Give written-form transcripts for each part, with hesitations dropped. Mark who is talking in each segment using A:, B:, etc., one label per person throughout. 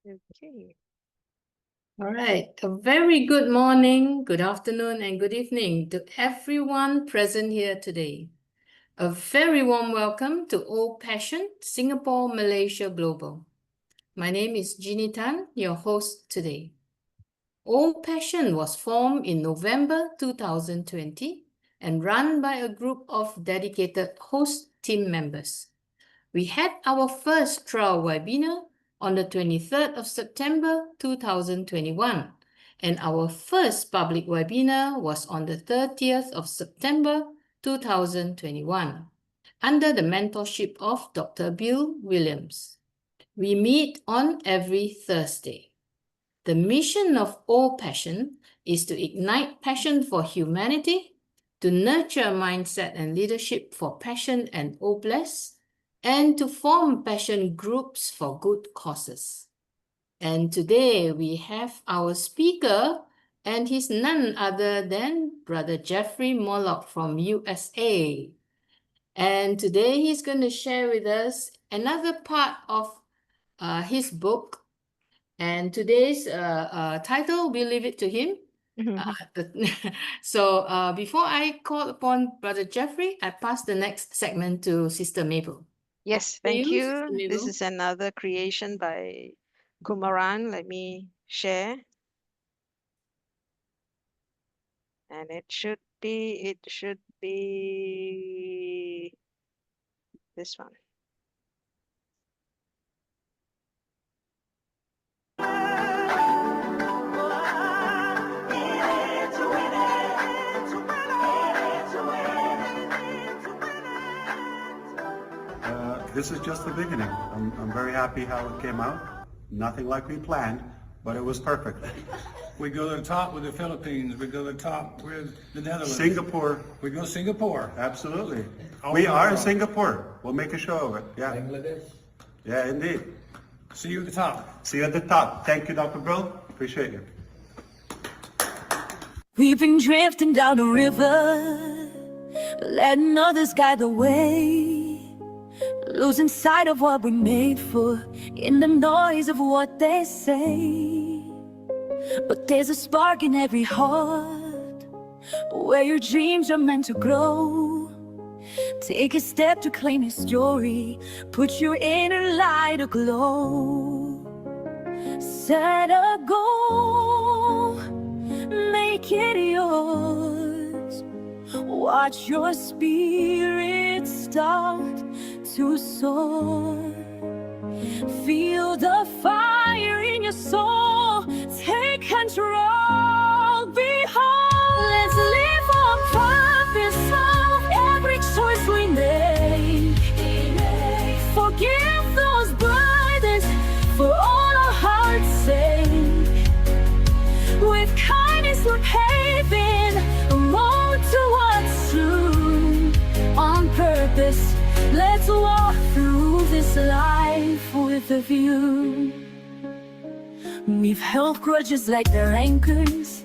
A: Okay.
B: All right. A very good morning, good afternoon, and good evening to everyone present here today. A very warm welcome to Old Passion, Singapore, Malaysia Global. My name is Jeannie Tan, your host today. Old Passion was formed in November 2020 and run by a group of dedicated host team members. We had our first trial webinar on the 23rd of September 2021, and our first public webinar was on the 30th of September 2021, under the mentorship of Dr. Bill Williams. We meet on every Thursday. The mission of All Passion is to ignite passion for humanity, to nurture mindset and leadership for passion and Obless, and to form passion groups for good causes. And today we have our speaker, and he's none other than Brother Jeffrey Mollock from USA. And today he's going to share with us another part of his book. And today's title, we'll leave it to him. So before I call upon Brother Jeffrey, I pass the next segment to Sister Mabel.
A: Yes,
B: To
A: thank
B: you, Sister
A: you. This
B: Mabel.
A: is another creation by Kumaran. Let me share. And it should be this one.
C: This is just the beginning. I'm very happy how it came out. Nothing like we planned, but it was perfect.
D: We go to the top with the Philippines. We go to the top with the Netherlands.
C: Singapore.
D: We go Singapore.
C: Absolutely.
D: All
C: We
D: over
C: are
D: the
C: in
D: world.
C: Singapore. We'll make a show of it. Yeah.
D: Bangladesh.
C: Yeah, indeed.
D: See you at the top.
C: See you at the top. Thank you, Dr. Bill. Appreciate you.
E: We've been drifting down the river, letting others guide the way, losing sight of what we're made for in the noise of what they say. But there's a spark in every heart where your dreams are meant to grow. Take a step to claim your story, put your inner light aglow. Set a goal, make it yours. Watch your spirit start to soar. Feel the fire in your soul, take control. Behold, let's live on purpose of every choice we make. Forgive those burdens for all our hearts' sake. With kindness we're paving a road towards true. On purpose, let's walk through this life with a view. We've held grudges like they're anchors,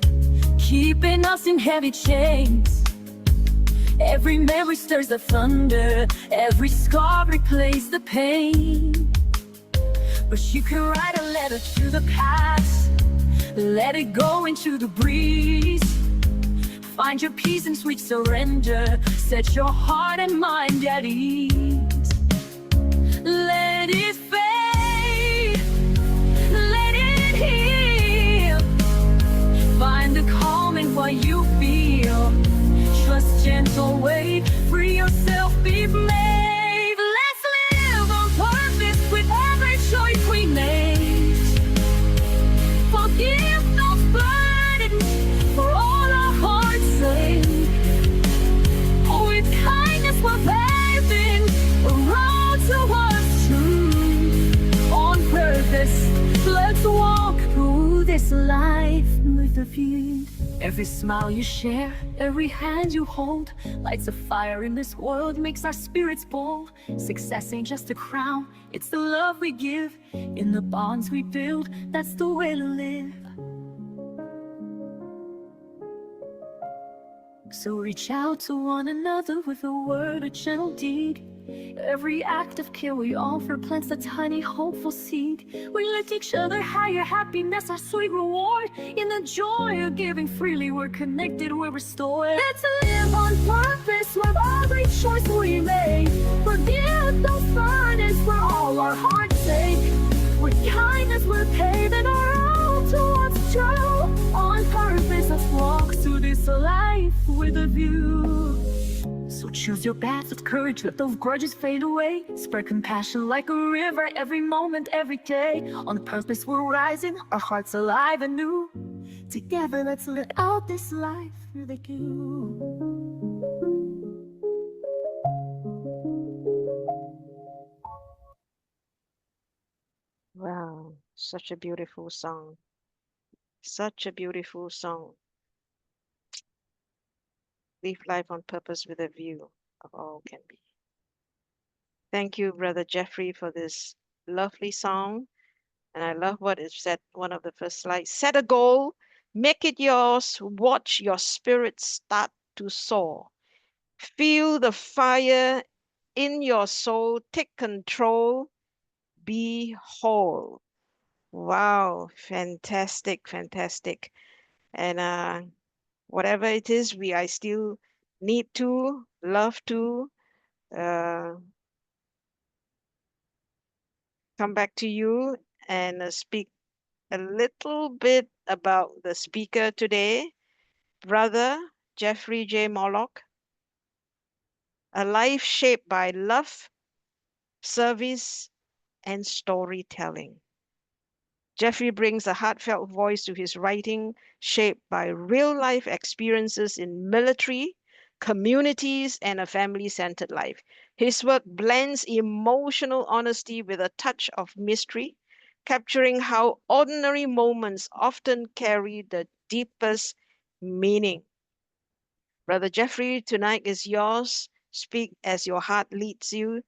E: keeping us in heavy chains. Every memory stirs the thunder, every scar replays the pain. But you can write a letter to the past, let it go into the breeze. Find your peace in sweet surrender, set your heart and mind at ease. Let it fade, let it heal. Find the calm in what you feel. Trust gentle way, free yourself, be brave. Let's live on purpose with every choice we make. Forgive those burdens for all our hearts say. With kindness we're paving a road towards truth. On purpose, let's walk through this life with a view. Every smile you share, every hand you hold, lights a fire in this world, makes our spirits bold. Success ain't just a crown, it's the love we give. In the bonds we build, that's the way to live. So reach out to one another with a word, a gentle deed. Every act of care we offer plants a tiny hopeful seed. We lift each other higher, happiness our sweet reward. In the joy of giving freely, we're connected, we're restored. Let's live on purpose with every choice we make. Forgive those burdens for all our hearts sake. With kindness we're paving our road towards true. On purpose, let's walk through this life with a view. So choose your path with courage, let those grudges fade away. Spread compassion like a river every moment, every day. On purpose we're rising, our hearts alive and new. Together let's live out this life with you.
A: Wow, such a beautiful song. Such a beautiful song. Live life on purpose with a view of all can be. Thank you, Brother Jeffrey, for this lovely song. And I love what it said, one of the first slides. Set a goal, make it yours, watch your spirit start to soar. Feel the fire in your soul, take control, be whole. Wow, fantastic, fantastic. And whatever it is, I still need to, love to uh, come back to you and speak a little bit about the speaker today, Brother Jeffrey J. Mollock. A life shaped by love, service, and storytelling. Jeffrey brings a heartfelt voice to his writing, shaped by real life experiences in military, communities, and a family centered life. His work blends emotional honesty with a touch of mystery, capturing how ordinary moments often carry the deepest meaning. Brother Jeffrey, tonight is yours. Speak as your heart leads you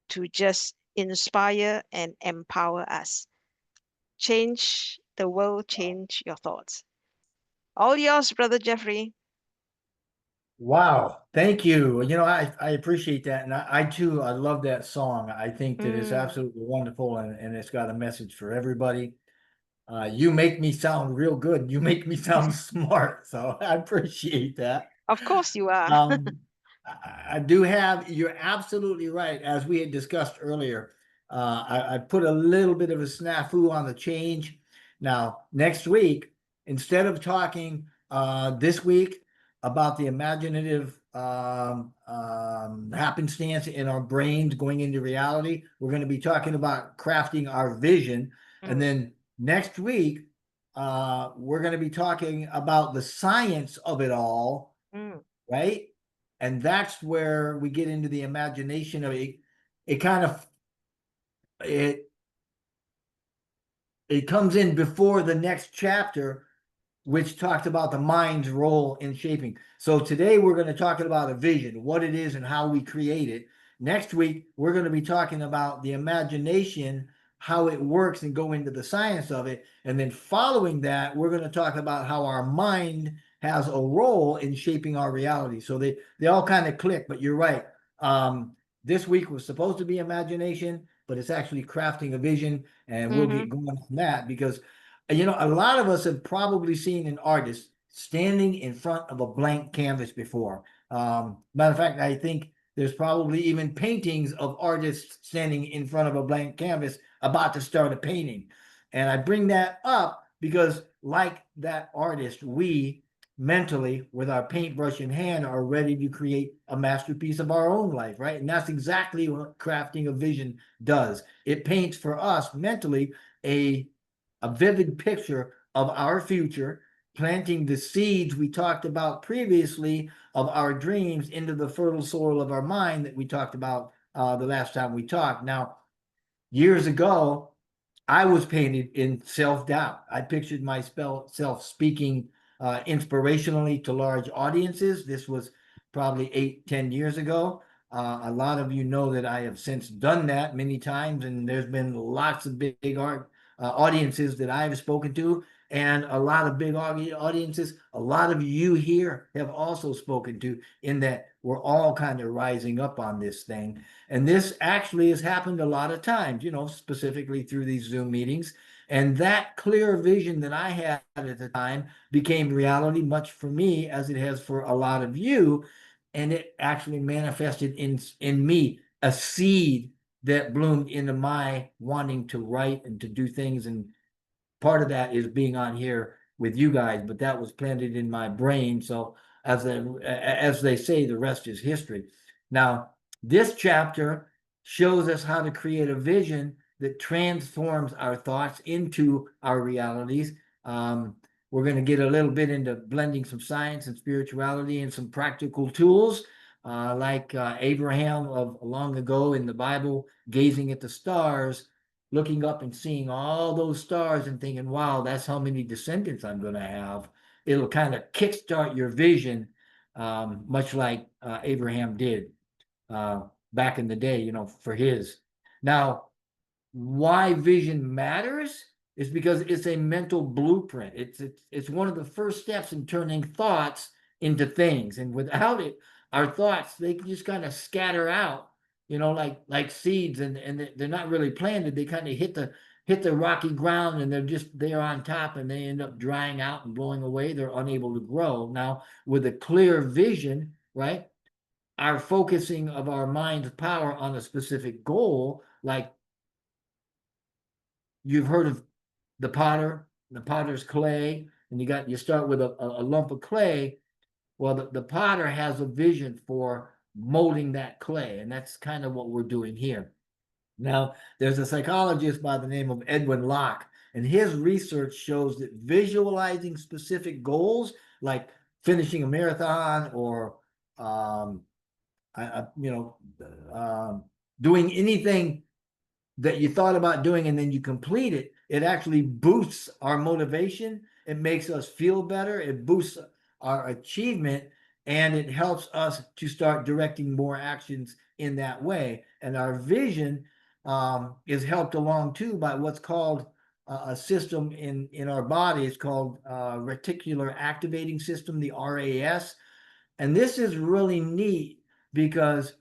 A: to just inspire and empower us. Change the world, change your thoughts. All yours, Brother Jeffrey.
F: Wow, thank you. I appreciate that. And I too, I love that song. I think that it's
A: Mm,
F: absolutely wonderful and it's got a message for everybody. You make me sound real good. You make me sound smart. So I appreciate that.
A: of course you are.
F: I do have, you're absolutely right. As we had discussed earlier, I put a little bit of a snafu on the change. Now, next week, instead of talking this week about the imaginative happenstance in our brains going into reality, we're going to be talking about crafting our vision. And
A: Mm,
F: then next week, we're going to be talking about the science of it all,
A: mm,
F: right? And that's where we get into the imagination of it. It kind of it comes in before the next chapter, which talked about the mind's role in shaping. So today we're going to talk about a vision, what it is and how we create it. Next week, we're going to be talking about the imagination, how it works, and go into the science of it. And then following that, we're going to talk about how our mind has a role in shaping our reality. So they all kind of click, but you're right. This week was supposed to be imagination, but it's actually crafting a vision. And we'll
A: mm-hmm,
F: get going on that because a lot of us have probably seen an artist standing in front of a blank canvas before. Matter of fact, I think there's probably even paintings of artists standing in front of a blank canvas about to start a painting. And I bring that up because, like that artist, we mentally, with our paintbrush in hand, are ready to create a masterpiece of our own life, right? And that's exactly what crafting a vision does. It paints for us mentally a vivid picture of our future, planting the seeds we talked about previously of our dreams into the fertile soil of our mind that we talked about the last time we talked. Now, years ago, I was painted in self-doubt. I pictured myself speaking inspirationally to large audiences. This was probably 8-10 years ago. A lot of you know that I have since done that many times, and there's been lots of big art audiences that I've spoken to, and a lot of big audiences, a lot of you here have also spoken to, in that we're all kind of rising up on this thing. And this actually has happened a lot of times, specifically through these Zoom meetings. And that clear vision that I had at the time became reality, much for me as it has for a lot of you. And it actually manifested in me a seed that bloomed into my wanting to write and to do things. And part of that is being on here with you guys, but that was planted in my brain. So as they say, the rest is history. Now, this chapter shows us how to create a vision that transforms our thoughts into our realities. We're going to get a little bit into blending some science and spirituality and some practical tools, like Abraham of long ago in the Bible, gazing at the stars, looking up and seeing all those stars and thinking, wow, that's how many descendants I'm going to have. It'll kind of kickstart your vision, much like Abraham did back in the day, for his. Now, why vision matters is because it's a mental blueprint. It's one of the first steps in turning thoughts into things. And without it, our thoughts, they can just kind of scatter out, like seeds, and they're not really planted. They kind of hit the rocky ground, and they're on top, and they end up drying out and blowing away. They're unable to grow. Now, with a clear vision, right? Our focusing of our mind's power on a specific goal, like you've heard of the potter's clay, and you start with a lump of clay. Well, the potter has a vision for molding that clay, and that's kind of what we're doing here. Now, there's a psychologist by the name of Edwin Locke, and his research shows that visualizing specific goals, like finishing a marathon or doing anything that you thought about doing and then you complete it, it actually boosts our motivation. It makes us feel better. It boosts our achievement, and it helps us to start directing more actions in that way. And our vision is helped along too by what's called a system in our body. It's called reticular activating system, the RAS. And this is really neat because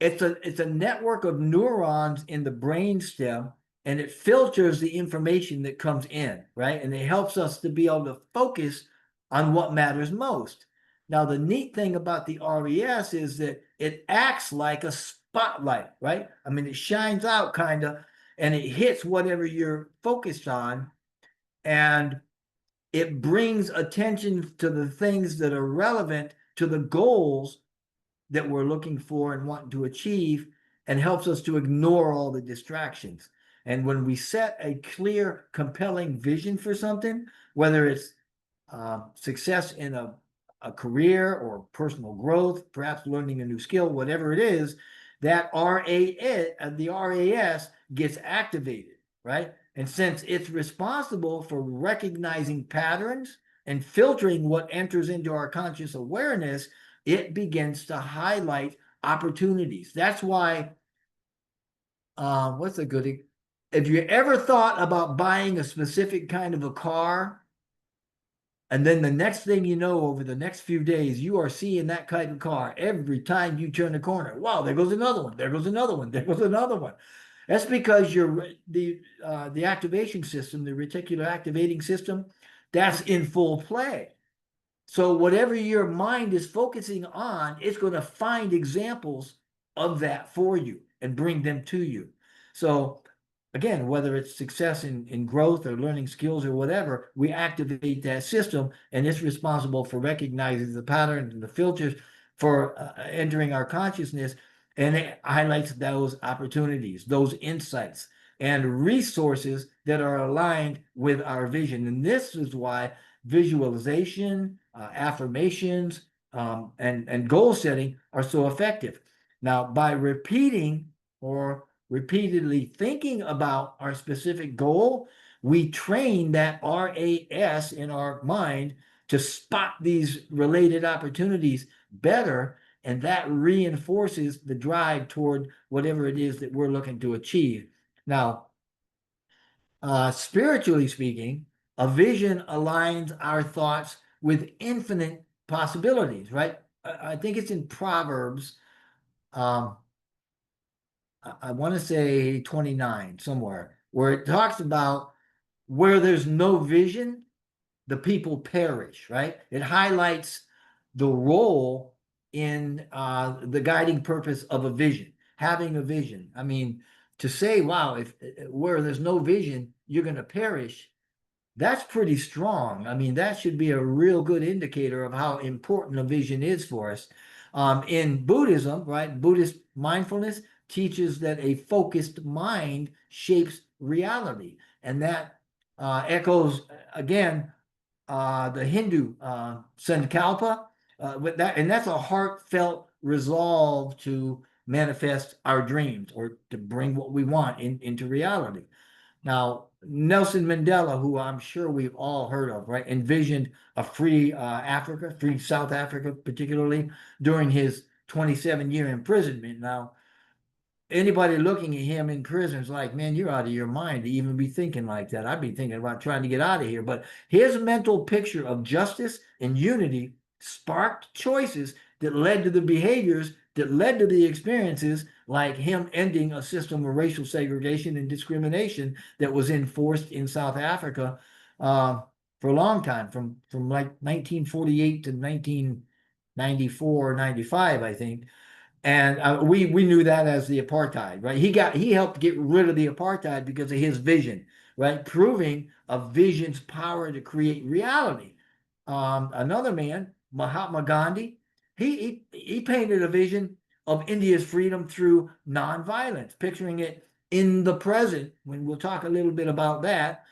F: it's a network of neurons in the brain stem, and it filters the information that comes in, right? And it helps us to be able to focus on what matters most. Now, the neat thing about the RES is that it acts like a spotlight, right? I mean, it shines out kind of, and it hits whatever you're focused on, and it brings attention to the things that are relevant to the goals that we're looking for and wanting to achieve, and helps us to ignore all the distractions. And when we set a clear, compelling vision for something, whether it's success in a career or personal growth, perhaps learning a new skill, whatever it is, that the RAS gets activated, right? And since it's responsible for recognizing patterns and filtering what enters into our conscious awareness, it begins to highlight opportunities. That's why, what's a good, if you ever thought about buying a specific kind of a car, and then the next thing you know, over the next few days, you are seeing that kind of car every time you turn the corner. Wow, there goes another one. There goes another one. There goes another one. That's because the activation system, the reticular activating system, that's in full play. So whatever your mind is focusing on, it's going to find examples of that for you and bring them to you. So again, whether it's success in growth or learning skills or whatever, we activate that system, and it's responsible for recognizing the patterns and the filters for entering our consciousness, and it highlights those opportunities, those insights, and resources that are aligned with our vision. And this is why visualization, affirmations, and goal setting are so effective. Now, by repeating or repeatedly thinking about our specific goal, we train that RAS in our mind to spot these related opportunities better, and that reinforces the drive toward whatever it is that we're looking to achieve. Now, spiritually speaking, A vision aligns our thoughts with infinite possibilities, right? I think it's in Proverbs. I want to say 29 somewhere, where it talks about where there's no vision, the people perish, right? It highlights the role in the guiding purpose of a vision, having a vision. I mean, to say, wow, if where there's no vision, you're going to perish, that's pretty strong. I mean, that should be a real good indicator of how important a vision is for us. In Buddhism, right, Buddhist mindfulness teaches that a focused mind shapes reality. And that echoes, again, the Hindu Sankalpa, with that, and that's a heartfelt resolve to manifest our dreams or to bring what we want into reality. Now, Nelson Mandela, who I'm sure we've all heard of, right, envisioned a free Africa, free South Africa, particularly during his 27-year imprisonment. Now, anybody looking at him in prison is like, man, you're out of your mind to even be thinking like that. I'd be thinking about trying to get out of here. But his mental picture of justice and unity sparked choices that led to the behaviors that led to the experiences, like him ending a system of racial segregation and discrimination that was enforced in South Africa for a long time, from like 1948 to 1994 or 95, I think. And we knew that as the apartheid, right? He helped get rid of the apartheid because of his vision, right? Proving a vision's power to create reality. Another man, Mahatma Gandhi, he painted a vision of India's freedom through nonviolence, picturing it in the present. When we'll talk a little bit about that,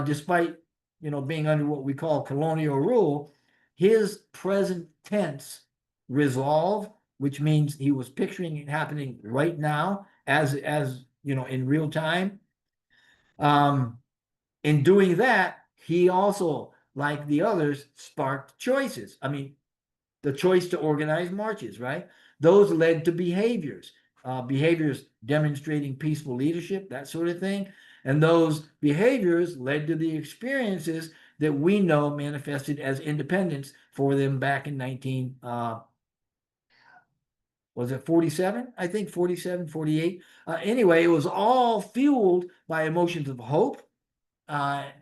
F: despite being under what we call colonial rule, his present tense resolve, which means he was picturing it happening right now, as in real time. In doing that, he also, like the others, sparked choices. I mean, the choice to organize marches, right? Those led to behaviors demonstrating peaceful leadership, that sort of thing. And those behaviors led to the experiences that we know manifested as independence for them back in 19, was it 47? I think 47, 48. Anyway, it was all fueled by emotions of hope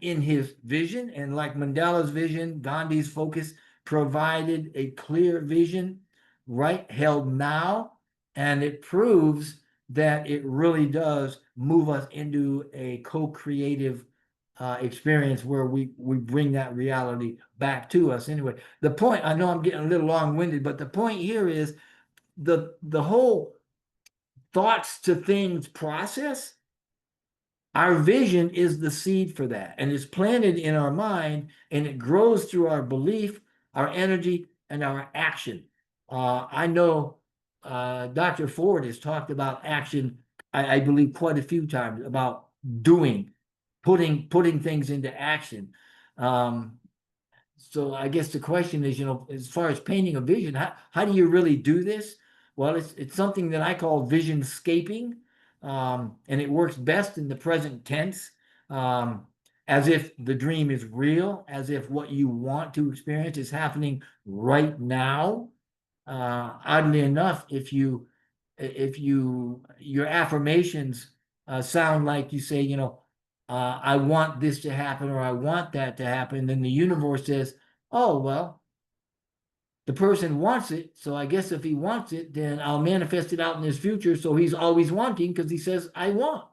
F: in his vision. And like Mandela's vision, Gandhi's focus provided a clear vision, right, held now. And it proves that it really does move us into a co-creative experience where we bring that reality back to us. Anyway, the point, I know I'm getting a little long-winded, but the point here is the whole thoughts to things process. Our vision is the seed for that, and it's planted in our mind, and it grows through our belief, our energy, and our action. I know Dr. Ford has talked about action, I believe, quite a few times, about doing, putting things into action. So I guess the question is, as far as painting a vision, how do you really do this? Well, it's something that I call vision scaping, and it works best in the present tense, as if the dream is real, as if what you want to experience is happening right now. Oddly enough, if your affirmations sound like you say, I want this to happen or I want that to happen, then the universe says, oh, well, the person wants it. So I guess if he wants it, then I'll manifest it out in his future. So he's always wanting because he says, I want.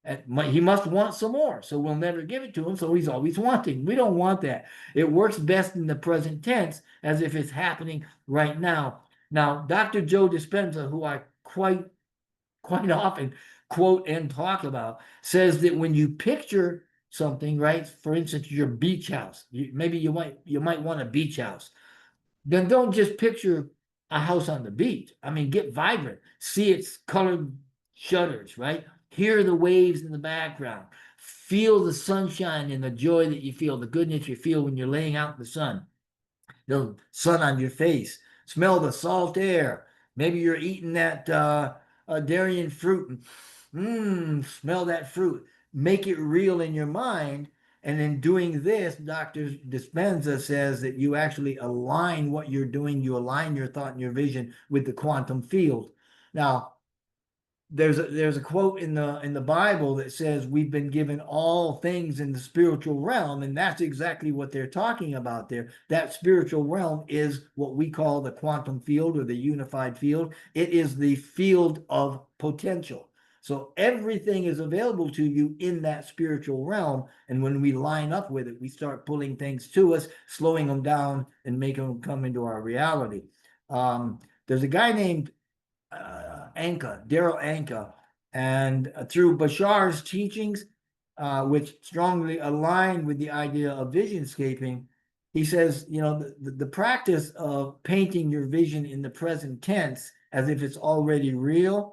F: And he must want some more. So we'll never give it to him. So he's always wanting. We don't want that. It works best in the present tense as if it's happening right now. Now, Dr. Joe Dispenza, who I quite often quote and talk about, says that when you picture something, right? For instance, your beach house. Maybe you might want a beach house. Then don't just picture a house on the beach. I mean, get vibrant. See its colored shutters, right? Hear the waves in the background. Feel the sunshine and the joy that you feel, the goodness you feel when you're laying out in the sun. The sun on your face. Smell the salt air. Maybe you're eating that dairy and fruit, and smell that fruit. Make it real in your mind, And in doing this, Dr. Dispenza says that you actually align what you're doing, you align your thought and your vision with the quantum field. Now, there's a quote in the Bible that says we've been given all things in the spiritual realm, and that's exactly what they're talking about there. That spiritual realm is what we call the quantum field or the unified field. It is the field of potential. So everything is available to you in that spiritual realm, and when we line up with it, we start pulling things to us, slowing them down, and making them come into our reality. There's a guy named Daryl Anka, and through Bashar's teachings, which strongly align with the idea of visionscaping, he says, the practice of painting your vision in the present tense as if it's already real,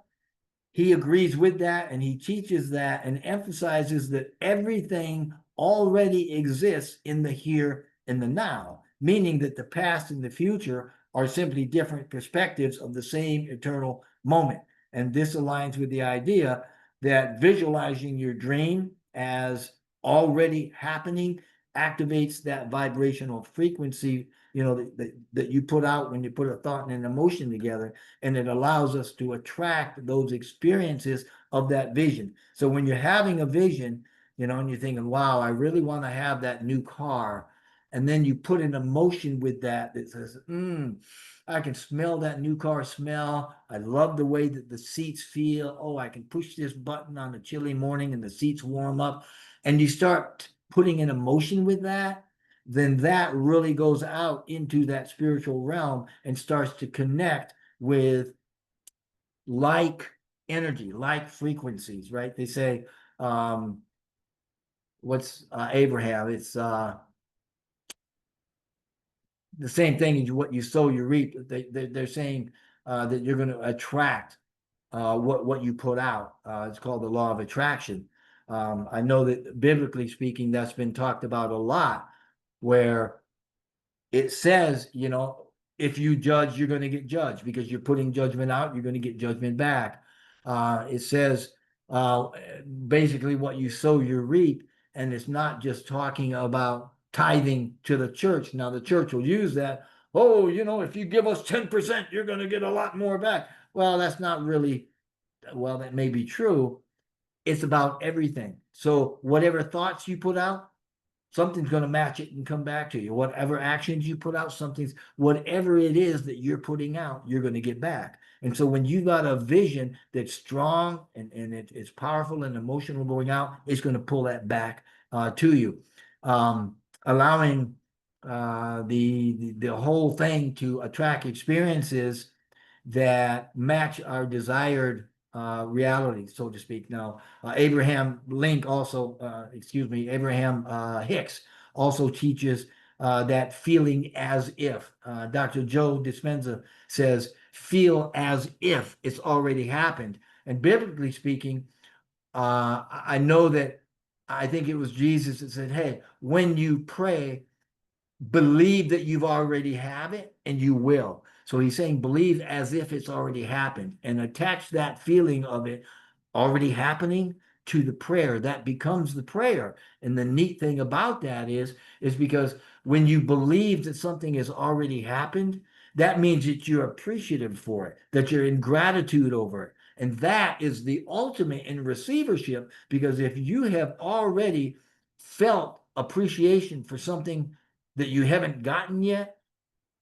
F: he agrees with that, and he teaches that and emphasizes that everything already exists in the here and the now, meaning that the past and the future are simply different perspectives of the same eternal moment. And this aligns with the idea that visualizing your dream as already happening activates that vibrational frequency, that you put out when you put a thought and an emotion together, and it allows us to attract those experiences of that vision. So when you're having a vision, and you're thinking, wow, I really want to have that new car, and then you put an emotion with that says, I can smell that new car smell. I love the way that the seats feel. Oh, I can push this button on a chilly morning and the seats warm up. And you start putting an emotion with that, then that really goes out into that spiritual realm and starts to connect with like energy, like frequencies, right? They say, what's Abraham? It's the same thing as what you sow, you reap. They're saying that you're going to attract what you put out. It's called the law of attraction. I know that biblically speaking, that's been talked about a lot, where it says, if you judge, you're going to get judged, because you're putting judgment out, you're going to get judgment back. It says basically what you sow, you reap. And it's not just talking about tithing to the church. Now, the church will use that. Oh, if you give us 10%, you're going to get a lot more back. Well, that's not really, well, that may be true. It's about everything. So whatever thoughts you put out, something's going to match it and come back to you. Whatever actions you put out, whatever it is that you're putting out, you're going to get back. And so when you got a vision that's strong and it's powerful and emotional going out, it's going to pull that back to you, allowing the whole thing to attract experiences that match our desired reality, so to speak. Now, Abraham Hicks also teaches that feeling as if. Dr. Joe Dispenza says, feel as if it's already happened. And biblically speaking, I know that I think it was Jesus that said, hey, when you pray, believe that you've already have it, and you will. So he's saying believe as if it's already happened, and attach that feeling of it already happening to the prayer. That becomes the prayer. And the neat thing about that is because when you believe that something has already happened, that means that you're appreciative for it, that you're in gratitude over it. And that is the ultimate in receivership, because if you have already felt appreciation for something that you haven't gotten yet,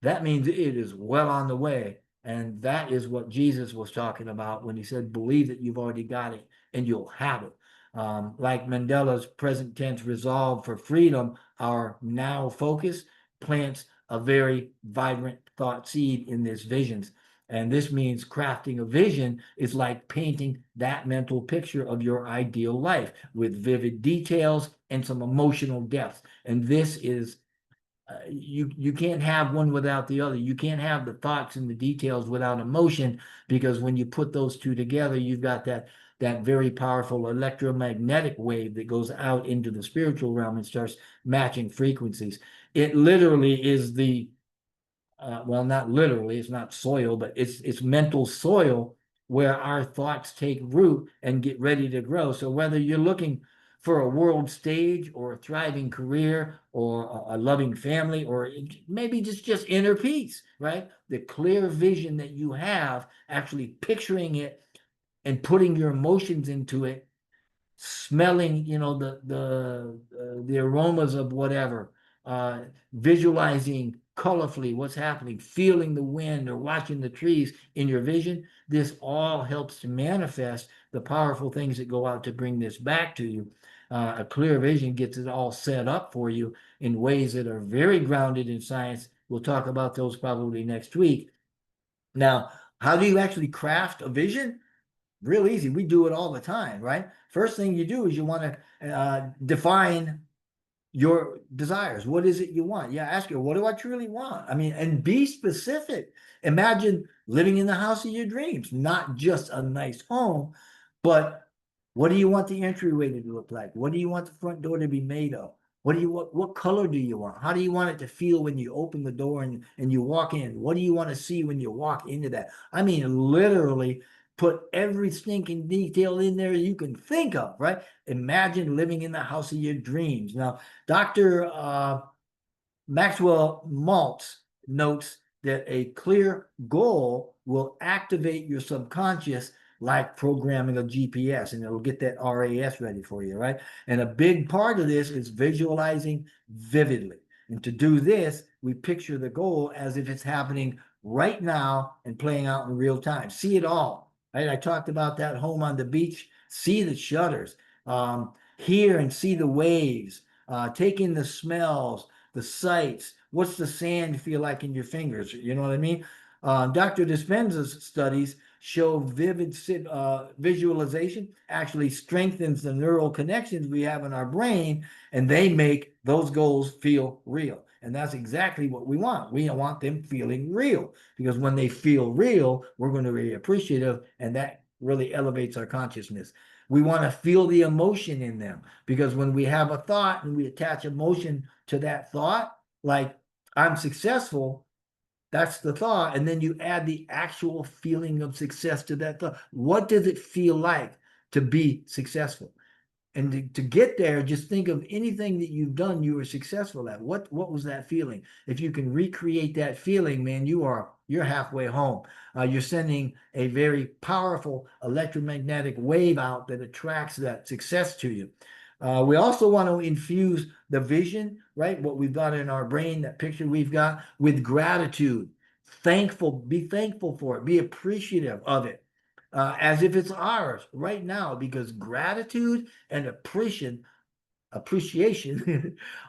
F: that means it is well on the way. And that is what Jesus was talking about when he said, believe that you've already got it and you'll have it. Like Mandela's present tense resolve for freedom, our now focus plants a very vibrant thought seed in this visions. And this means crafting a vision is like painting that mental picture of your ideal life with vivid details and some emotional depth. And this is you can't have one without the other. You can't have the thoughts and the details without emotion, because when you put those two together, you've got that very powerful electromagnetic wave that goes out into the spiritual realm and starts matching frequencies. It literally is well, not literally, it's not soil, but it's mental soil where our thoughts take root and get ready to grow. So whether you're looking for a world stage or a thriving career or a loving family or maybe just inner peace, right? The clear vision that you have, actually picturing it and putting your emotions into it, smelling, the aromas of whatever, visualizing colorfully what's happening, feeling the wind or watching the trees in your vision. This all helps to manifest the powerful things that go out to bring this back to you. A clear vision gets it all set up for you in ways that are very grounded in science. We'll talk about those probably next week. Now, how do you actually craft a vision? Real easy. We do it all the time, right? First thing you do is you want to define your desires. What is it you want? Yeah, ask her, what do I truly want? I mean, and be specific. Imagine living in the house of your dreams, not just a nice home, but what do you want the entryway to look like? What do you want the front door to be made of? What color do you want? How do you want it to feel when you open the door and you walk in? What do you want to see when you walk into that? I mean, literally put every stinking detail in there you can think of, right? Imagine living in the house of your dreams. Now, Dr. Maxwell Maltz notes that a clear goal will activate your subconscious like programming a GPS, and it'll get that RAS ready for you, right? And a big part of this is visualizing vividly. And to do this, we picture the goal as if it's happening right now and playing out in real time. See it all, right? I talked about that home on the beach. See the shutters, hear and see the waves, take in the smells, the sights. What's the sand feel like in your fingers? You know what I mean? Dr. Dispenza's studies show vivid visualization actually strengthens the neural connections we have in our brain, and they make those goals feel real. And that's exactly what we want. We want them feeling real, because when they feel real, we're going to be appreciative, and that really elevates our consciousness. We want to feel the emotion in them, because when we have a thought and we attach emotion to that thought, like I'm successful, that's the thought. And then you add the actual feeling of success to that thought. What does it feel like to be successful? And to get there, just think of anything that you've done you were successful at. What was that feeling? If you can recreate that feeling, man, you're halfway home. You're sending a very powerful electromagnetic wave out that attracts that success to you. We also want to infuse the vision, right? What we've got in our brain, that picture we've got, with gratitude. Be thankful for it, be appreciative of it, as if it's ours right now, because gratitude and appreciation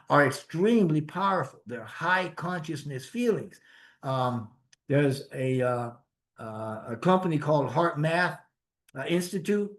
F: are extremely powerful. They're high consciousness feelings. There's a company called Heart Math Institute.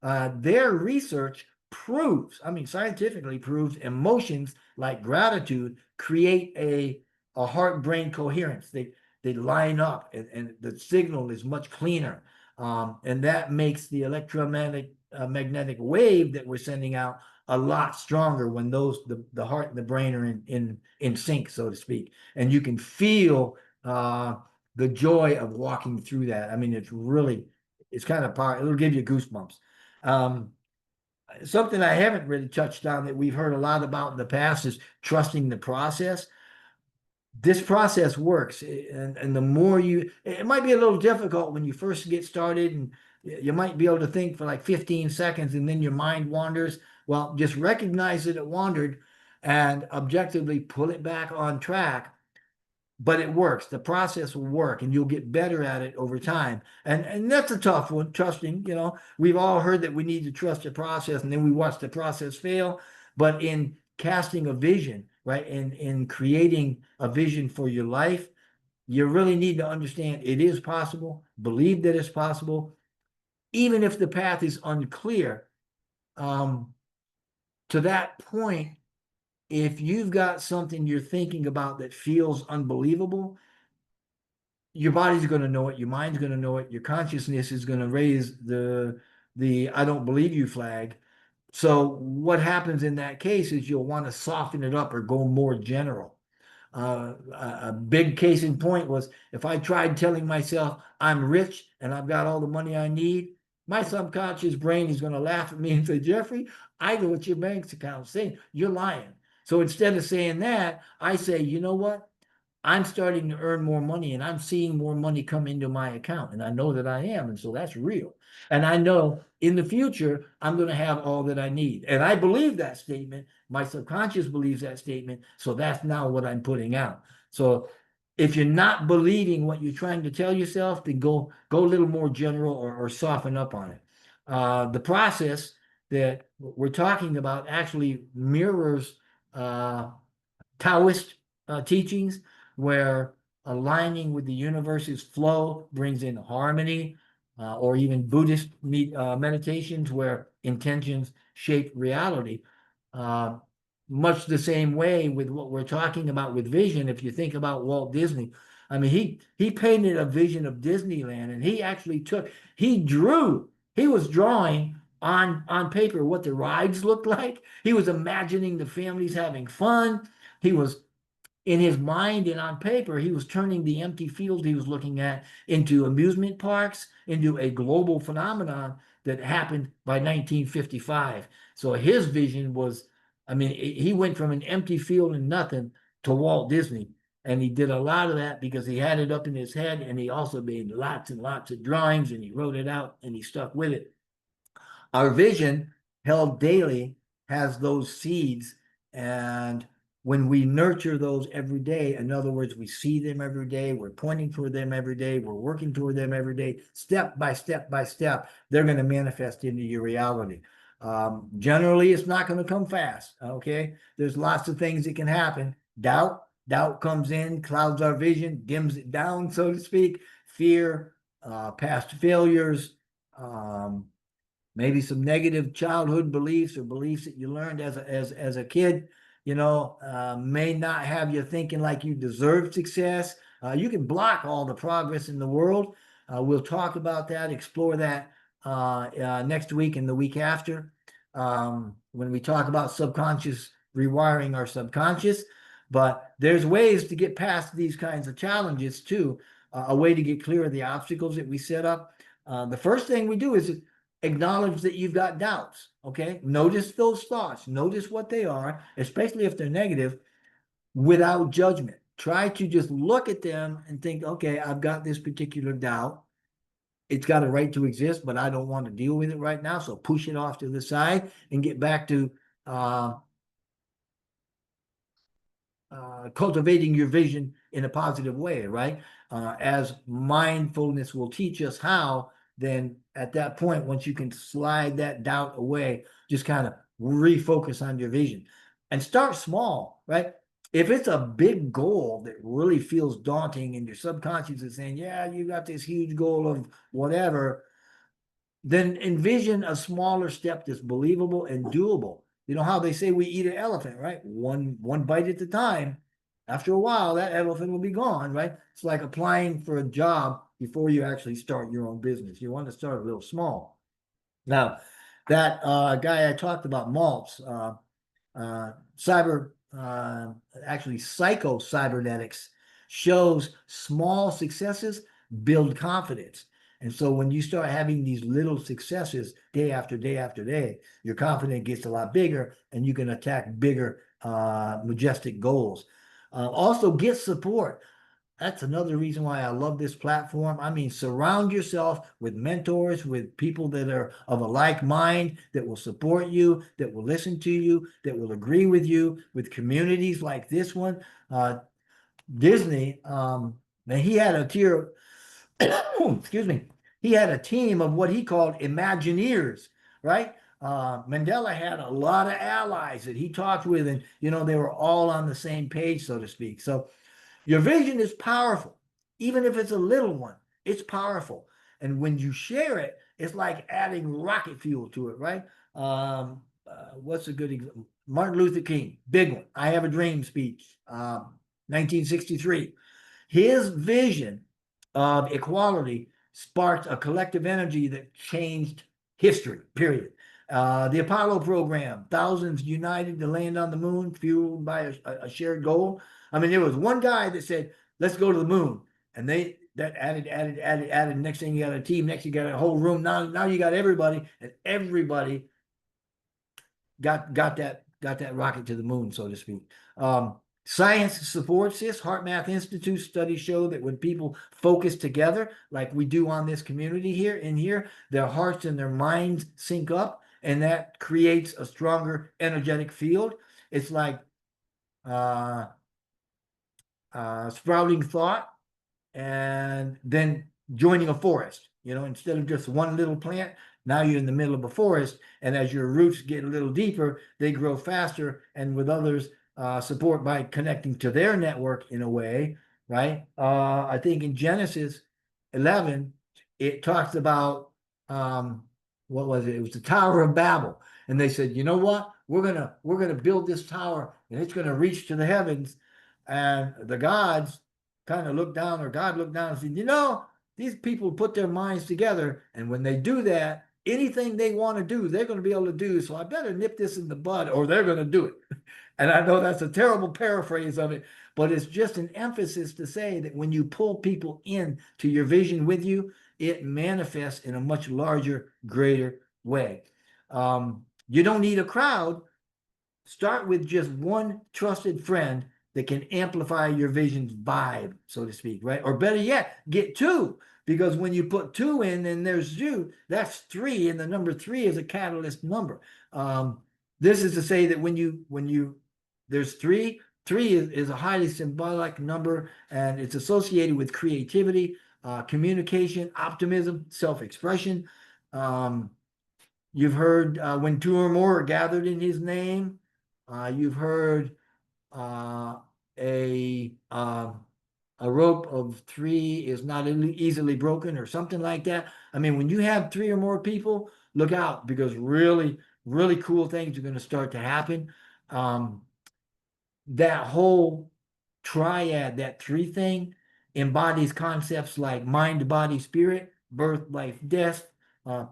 F: Their research proves, I mean, scientifically proves, emotions like gratitude create a heart-brain coherence. They line up, and the signal is much cleaner. And that makes the electromagnetic magnetic wave that we're sending out a lot stronger when the heart and the brain are in sync, so to speak. And you can feel the joy of walking through that. I mean, it's kind of powerful. It'll give you goosebumps. Something I haven't really touched on that we've heard a lot about in the past is trusting the process. This process works, and the more it might be a little difficult when you first get started, and you might be able to think for like 15 seconds and then your mind wanders. Well, just recognize that it wandered and objectively pull it back on track. But it works. The process will work, and you'll get better at it over time. And that's a tough one, trusting. We've all heard that we need to trust the process, and then we watch the process fail. But in casting a vision, right, in creating a vision for your life, you really need to understand it is possible, believe that it's possible, even if the path is unclear. To that point, if you've got something you're thinking about that feels unbelievable, your body's going to know it, your mind's going to know it, your consciousness is going to raise the I don't believe you flag. So what happens in that case is you'll want to soften it up or go more general. A big case in point was if I tried telling myself I'm rich and I've got all the money I need, my subconscious brain is going to laugh at me and say, Jeffrey, I know what your bank account's saying. You're lying. So instead of saying that, I say, you know what? I'm starting to earn more money and I'm seeing more money come into my account. And I know that I am. And so that's real. And I know in the future, I'm going to have all that I need. And I believe that statement. My subconscious believes that statement. So that's now what I'm putting out. So if you're not believing what you're trying to tell yourself, then go a little more general or soften up on it. The process that we're talking about actually mirrors Taoist teachings, where aligning with the universe's flow brings in harmony, or even Buddhist meditations where intentions shape reality. Uh, Much the same way with what we're talking about with vision. If you think about Walt Disney, I mean, he painted a vision of Disneyland, and he was drawing on paper what the rides looked like. He was imagining the families having fun. He was in his mind and on paper, he was turning the empty field he was looking at into amusement parks, into a global phenomenon that happened by 1955. So his vision was, I mean, he went from an empty field and nothing to Walt Disney. And he did a lot of that because he had it up in his head, and he also made lots and lots of drawings, and he wrote it out and he stuck with it. Our vision held daily has those seeds, and when we nurture those every day, in other words, we see them every day, we're pointing toward them every day, we're working toward them every day, step by step by step, they're going to manifest into your reality. Generally, it's not going to come fast. Okay, there's lots of things that can happen. Doubt comes in, clouds our vision, dims it down, so to speak. Fear, past failures, maybe some negative childhood beliefs or beliefs that you learned as a kid, may not have you thinking like you deserve success. You can block all the progress in the world. We'll talk about that, explore that next week and the week after, when we talk about subconscious rewiring our subconscious. But there's ways to get past these kinds of challenges too. A way to get clear of the obstacles that we set up. The first thing we do is acknowledge that you've got doubts. Okay, notice those thoughts, notice what they are, especially if they're negative, without judgment. Try to just look at them and think, okay, I've got this particular doubt. It's got a right to exist, but I don't want to deal with it right now. So push it off to the side and get back to cultivating your vision in a positive way, right? As mindfulness will teach us how, then at that point, once you can slide that doubt away, just kind of refocus on your vision and start small, right? If it's a big goal that really feels daunting and your subconscious is saying, yeah, you got this huge goal of whatever, then envision a smaller step that's believable and doable. You know how they say we eat an elephant, right? One bite at a time. After a while, that elephant will be gone, right? It's like applying for a job before you actually start your own business. You want to start a little small. Now, that guy I talked about, Maltz, actually psycho cybernetics shows small successes build confidence. And so when you start having these little successes day after day after day, your confidence gets a lot bigger and you can attack bigger, majestic goals. Also, get support. That's another reason why I love this platform. I mean, surround yourself with mentors, with people that are of a like mind, that will support you, that will listen to you, that will agree with you, with communities like this one. Disney, and he had a tier, excuse me, he had a team of what he called Imagineers, right? Mandela had a lot of allies that he talked with, and they were all on the same page, so to speak. So your vision is powerful, even if it's a little one. It's powerful, and when you share it, it's like adding rocket fuel to it, right? What's a good example? Martin Luther King, big one. I Have a Dream speech, 1963. His vision of equality sparked a collective energy that changed history, period. The Apollo program, thousands united to land on the moon, fueled by a shared goal. I mean, there was one guy that said, let's go to the moon. And that added. Next thing you got a team, next you got a whole room. Now you got everybody, and everybody got that rocket to the moon, so to speak. Science supports this. Heart Math Institute studies show that when people focus together, like we do on this community here, their hearts and their minds sync up, and that creates a stronger energetic field. It's like sprouting thought and then joining a forest. Instead of just one little plant, now you're in the middle of a forest, and as your roots get a little deeper, they grow faster, and with others support by connecting to their network in a way, right? I think in Genesis 11, it talks about what was it? It was the Tower of Babel, and they said, you know what? We're gonna build this tower, and it's gonna reach to the heavens, and the gods kind of looked down, or God looked down and said, these people put their minds together, and when they do that, anything they want to do, they're going to be able to do. So I better nip this in the bud, or they're going to do it. And I know that's a terrible paraphrase of it, but it's just an emphasis to say that when you pull people in to your vision with you, it manifests in a much larger, greater way. You don't need a crowd. Start with just one trusted friend that can amplify your vision's vibe, so to speak, right? Or better yet, get two, because when you put two in, then there's two, that's three, and the number three is a catalyst number. This is to say that when you there's three is a highly symbolic number, and it's associated with creativity, communication, optimism, self-expression. You've heard when two or more are gathered in his name. You've heard a rope of three is not easily broken, or something like that. I mean, when you have three or more people, look out, because really, really cool things are going to start to happen. That whole triad, that three thing, embodies concepts like mind, body, spirit, birth, life, death,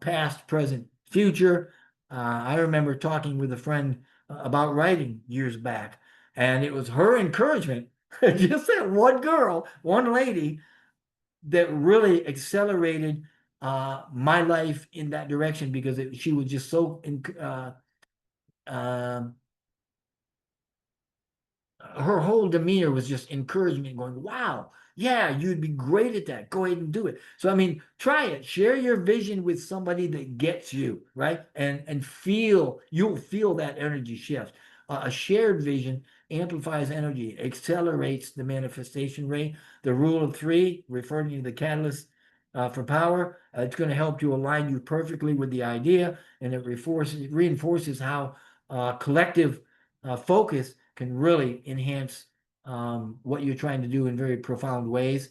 F: past, present, future. I remember talking with a friend about writing years back, and it was her encouragement, just that one girl, one lady, that really accelerated my life in that direction, because she was just so her whole demeanor was just encouragement, going, wow, yeah, you'd be great at that. Go ahead and do it. So, I mean, try it. Share your vision with somebody that gets you, right? And you'll feel that energy shift. A shared vision amplifies energy, accelerates the manifestation rate. The rule of three, referring to the catalyst for power, it's going to help to align you perfectly with the idea, and it reinforces how collective focus can really enhance what you're trying to do in very profound ways.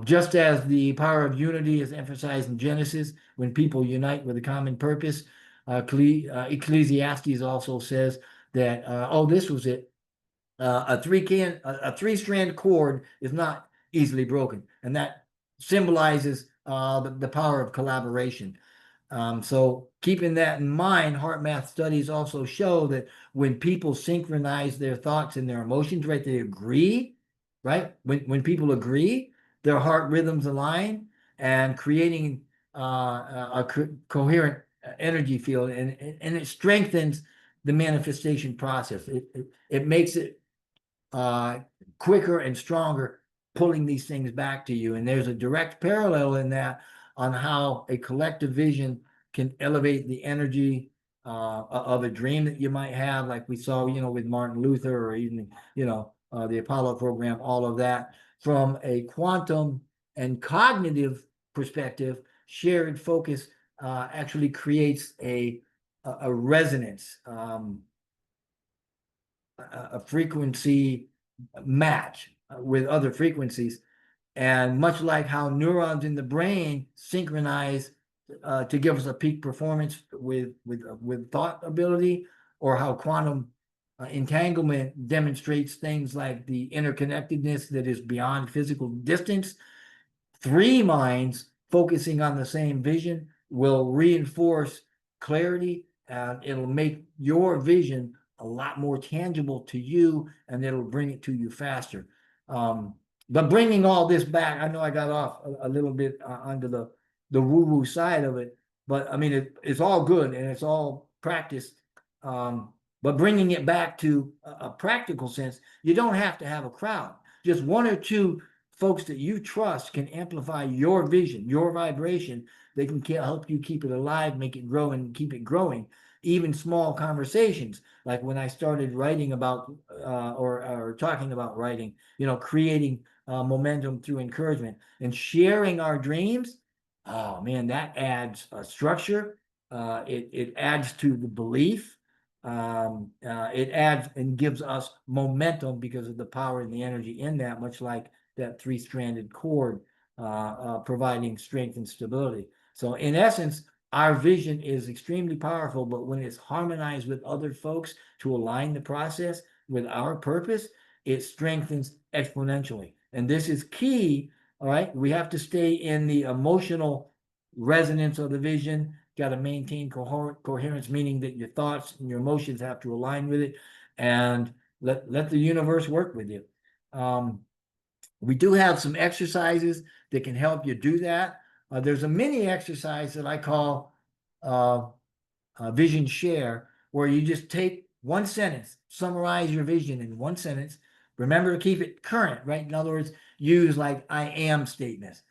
F: Just as the power of unity is emphasized in Genesis, when people unite with a common purpose, Ecclesiastes also says that, this was it. A three-strand cord is not easily broken, and that symbolizes the power of collaboration. So keeping that in mind, heart math studies also show that when people synchronize their thoughts and their emotions, right, they agree, right? When people agree, their heart rhythms align, and creating a coherent energy field, and it strengthens the manifestation process. It makes it quicker and stronger, pulling these things back to you. And there's a direct parallel in that on how a collective vision can elevate the energy of a dream that you might have, like we saw, with Martin Luther, or even, the Apollo program, all of that. From a quantum and cognitive perspective, shared focus actually creates a resonance, a frequency match with other frequencies. And much like how neurons in the brain synchronize to give us a peak performance with thought ability, or how quantum entanglement demonstrates things like the interconnectedness that is beyond physical distance, three minds focusing on the same vision will reinforce clarity, and it'll make your vision a lot more tangible to you, and it'll bring it to you faster. But bringing all this back, I know I got off a little bit onto the woo-woo side of it, but I mean, it's all good and it's all practice. But bringing it back to a practical sense, you don't have to have a crowd. Just one or two folks that you trust can amplify your vision, your vibration. They can help you keep it alive, make it grow, and keep it growing. Even small conversations, like when I started writing about or talking about writing, creating momentum through encouragement and sharing our dreams. Oh man, that adds a structure. It adds to the belief. It adds and gives us momentum because of the power and the energy in that, much like that three-stranded cord providing strength and stability. So in essence, our vision is extremely powerful, but when it's harmonized with other folks to align the process with our purpose, it strengthens exponentially. And this is key. All right. We have to stay in the emotional resonance of the vision. Got to maintain coherence, meaning that your thoughts and your emotions have to align with it, and let the universe work with you. We do have some exercises that can help you do that. There's a mini exercise that I call vision share, where you just take one sentence, summarize your vision in one sentence. Remember to keep it current, right? In other words, use like I am statements.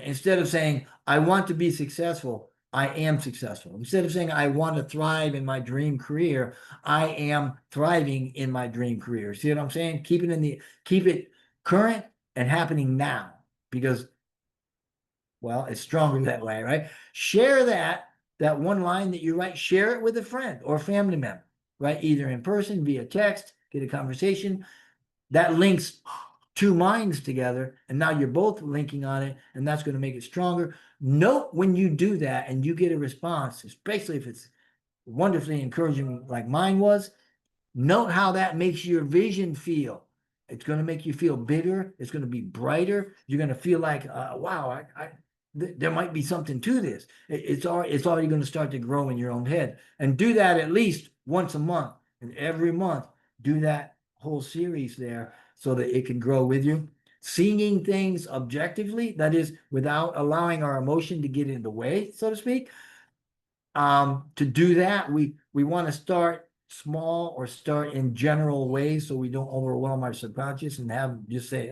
F: Instead of saying, I want to be successful, I am successful. Instead of saying, I want to thrive in my dream career, I am thriving in my dream career. See what I'm saying? Keep it current and happening now, because, well, it's stronger that way, right? Share that one line that you write, share it with a friend or family member, right? Either in person, via text, get a conversation. That links two minds together, and now you're both linking on it, and that's going to make it stronger. Note when you do that and you get a response, especially if it's wonderfully encouraging like mine was. Note how that makes your vision feel. It's going to make you feel bigger. It's going to be brighter. You're going to feel like, wow, there might be something to this. It's already going to start to grow in your own head. And do that at least once a month. And every month, do that whole series there so that it can grow with you. Seeing things objectively, that is, without allowing our emotion to get in the way, so to speak. To do that, we want to start small or start in general ways so we don't overwhelm our subconscious and have just say,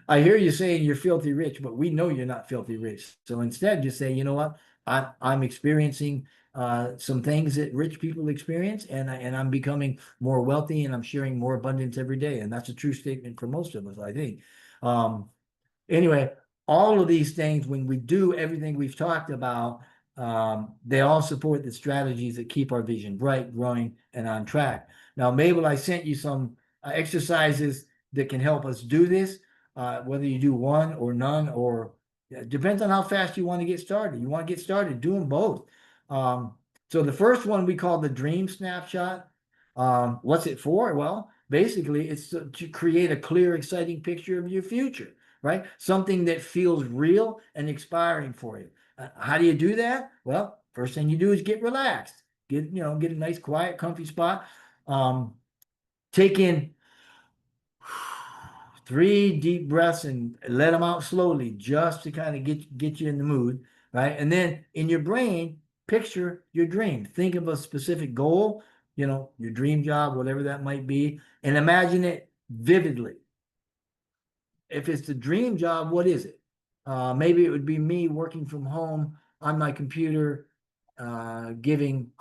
F: I hear you saying you're filthy rich, but we know you're not filthy rich. So instead, just say, you know what, I'm experiencing some things that rich people experience, and I'm becoming more wealthy, and I'm sharing more abundance every day. And that's a true statement for most of us, I think. Anyway, all of these things, when we do everything we've talked about, they all support the strategies that keep our vision bright, growing, and on track. Now, Mabel, I sent you some exercises that can help us do this, whether you do one or none, or it depends on how fast you want to get started. You want to get started, do them both. So the first one we call the dream snapshot. What's it for? Well, basically, it's to create a clear, exciting picture of your future, right? Something that feels real and inspiring for you. How do you do that? Well, first thing you do is get relaxed. Get a nice, quiet, comfy spot. Take in 3 deep breaths and let them out slowly, just to kind of get you in the mood, right? And then in your brain, picture your dream. Think of a specific goal, your dream job, whatever that might be, and imagine it vividly. If it's the dream job, what is it? Maybe it would be me working from home on my computer, giving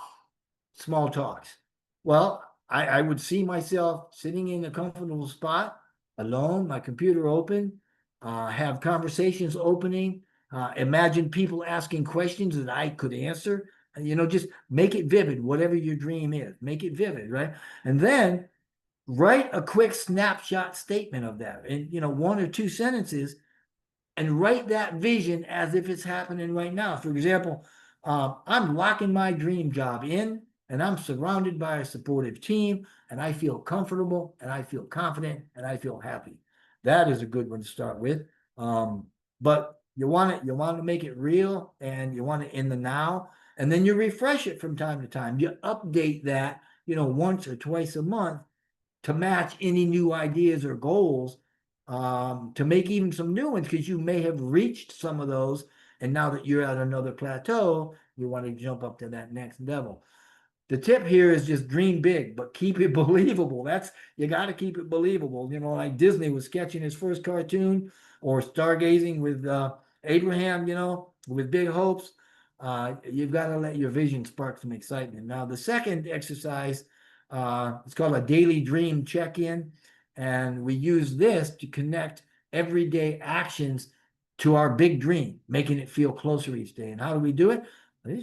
F: small talks. Well, I would see myself sitting in a comfortable spot, alone, my computer open, have conversations opening, imagine people asking questions that I could answer. Just make it vivid, whatever your dream is. Make it vivid, right? And then write a quick snapshot statement of that in 1 or 2 sentences, and write that vision as if it's happening right now. For example, I'm locking my dream job in, and I'm surrounded by a supportive team, and I feel comfortable, and I feel confident, and I feel happy. That is a good one to start with. But you want to make it real, and you want it in the now, and then you refresh it from time to time. You update that, once or twice a month to match any new ideas or goals to make even some new ones because you may have reached some of those. And now that you're at another plateau, you want to jump up to that next level. The tip here is just dream big, but keep it believable. That's you got to keep it believable. You know, like Disney was sketching his first cartoon or stargazing with Abraham. You know, with big hopes. You've got to let your vision spark some excitement. Now, the second exercise, it's called a daily dream check-in, and we use this to connect everyday actions to our big dream, making it feel closer each day. And how do we do it?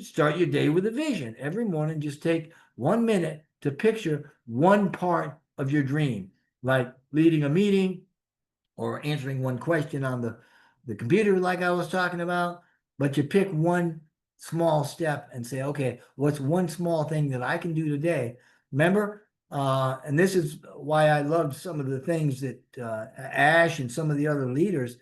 F: Start your day with a vision. Every morning, just take 1 minute to picture one part of your dream, like leading a meeting or answering one question on the computer, like I was talking about. But you pick one small step and say, okay, what's one small thing that I can do today? Remember, and this is why I loved some of the things that Ash and some of the other leaders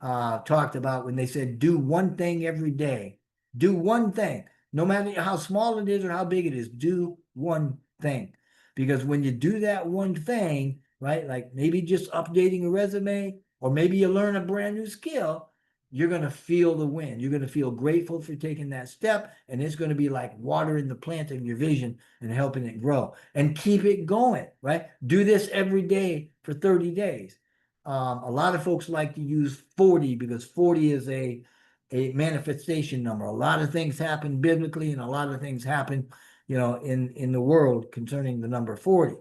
F: talked about when they said, do one thing every day. Do one thing, no matter how small it is or how big it is, do one thing. Because when you do that one thing, right, like maybe just updating a resume, or maybe you learn a brand new skill, you're going to feel the win. You're going to feel grateful for taking that step. And it's going to be like watering the plant of your vision and helping it grow. And keep it going, right? Do this every day for 30 days. A lot of folks like to use 40 because 40 is a manifestation number. A lot of things happen biblically, and a lot of things happen, in the world concerning the number 40.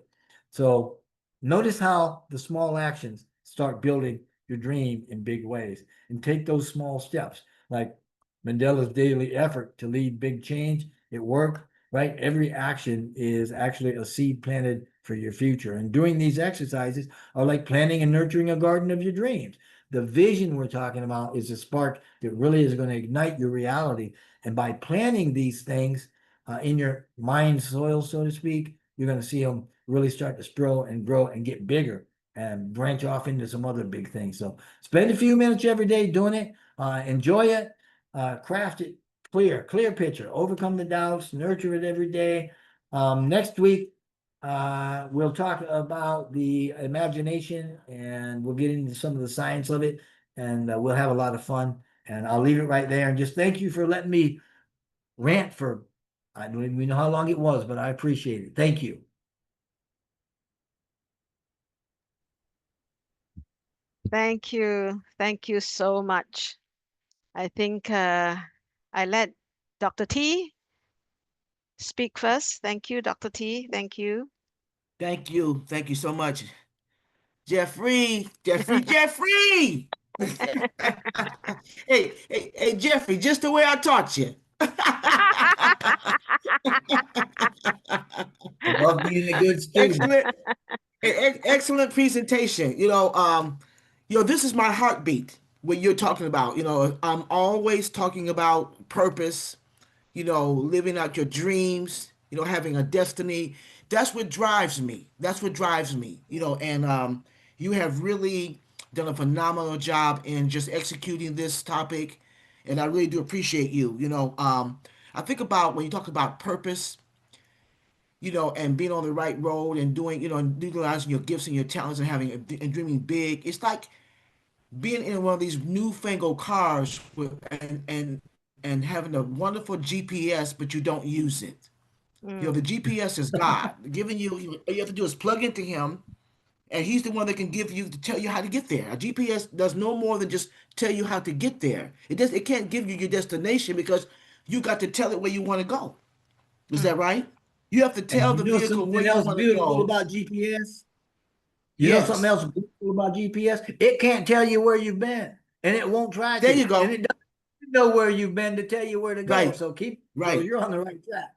F: So notice how the small actions start building your dream in big ways, and take those small steps. Like Mandela's daily effort to lead big change, it worked, right? Every action is actually a seed planted for your future. And doing these exercises are like planting and nurturing a garden of your dreams. The vision we're talking about is a spark that really is going to ignite your reality. And by planting these things in your mind soil, so to speak, you're going to see them really start to sprout and grow and get bigger and branch off into some other big things. So spend a few minutes every day doing it. Enjoy it. Craft it clear picture. Overcome the doubts. Nurture it every day. Next week, we'll talk about the imagination, and we'll get into some of the science of it, and we'll have a lot of fun. And I'll leave it right there. And just thank you for letting me rant for, I don't even know how long it was, but I appreciate it. Thank you.
A: Thank you. Thank you so much. I think I let Dr. T speak first. Thank you, Dr. T. Thank you.
G: Thank you. Thank you so much. Jeffrey. Hey, Jeffrey, just the way I taught you.
F: I love being a good student.
G: Excellent presentation. This is my heartbeat. What you're talking about. I'm always talking about purpose. Living out your dreams. Having a destiny. That's what drives me. That's what drives me. And you have really done a phenomenal job in just executing this topic, and I really do appreciate you. I think about when you talk about purpose, and being on the right road and doing, and utilizing your gifts and your talents and having and dreaming big. It's like being in one of these newfangled cars and having a wonderful GPS, but you don't use it. The
A: Mm,
G: GPS is God giving you. All you have to do is plug into Him, and He's the one that can give you to tell you how to get there. A GPS does no more than just tell you how to get there. It can't give you your destination because you got to tell it where you want to go. Is
A: mm,
G: that right? You have to
F: And
G: tell
F: you
G: the
F: know
G: vehicle where
F: something
G: you
F: else
G: want to
F: beautiful
G: go.
F: about GPS? You know something
G: Yes.
F: else beautiful about GPS? It can't tell you where you've been, and it won't try
G: There
F: to,
G: you
F: and
G: go.
F: it doesn't know where you've been to tell you where to go.
G: Right.
F: So
G: Right.
F: you're on the right track.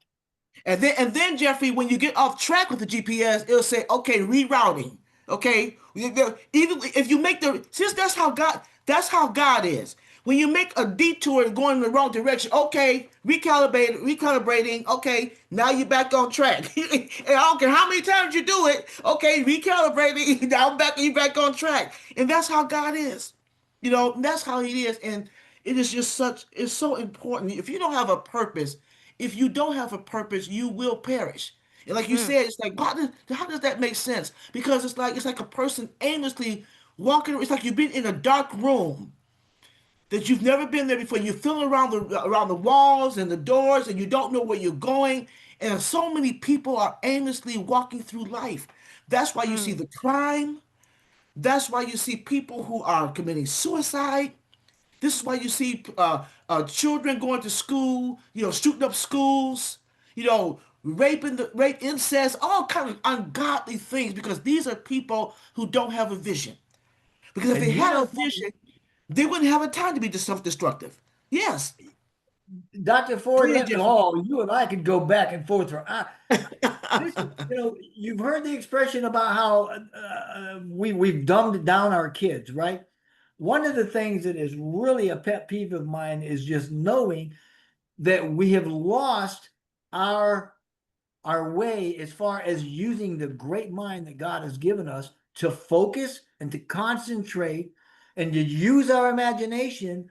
G: And then Jeffrey, when you get off track with the GPS, it'll say, okay, rerouting. Okay. Even if you make the since that's how God is. When you make a detour and going in the wrong direction, okay, recalibrating, okay, now you're back on track. And I don't care how many times you do it, okay, recalibrating, now you back on track. And that's how God is. That's how he is. And it's so important. If you don't have a purpose, you will perish. And like you
A: mm,
G: said, it's like, how does that make sense? Because it's like a person aimlessly walking. It's like you've been in a dark room that you've never been there before. You're feeling around the walls and the doors, and you don't know where you're going. And so many people are aimlessly walking through life. That's why you see
A: Mm.
G: the crime. That's why you see people who are committing suicide. This is why you see children going to school, shooting up schools, rape, incest, all kind of ungodly things, because these are people who don't have a vision. Because if they
F: And you
G: had a
F: know,
G: vision, they wouldn't have a time to be self-destructive. Yes.
F: Dr.
G: Go
F: Ford,
G: ahead, Jeffrey.
F: you and I could go back and forth for listen, you've heard the expression about how we've dumbed down our kids, right? One of the things that is really a pet peeve of mine is just knowing that we have lost our our way as far as using the great mind that God has given us to focus and to concentrate and to use our imagination.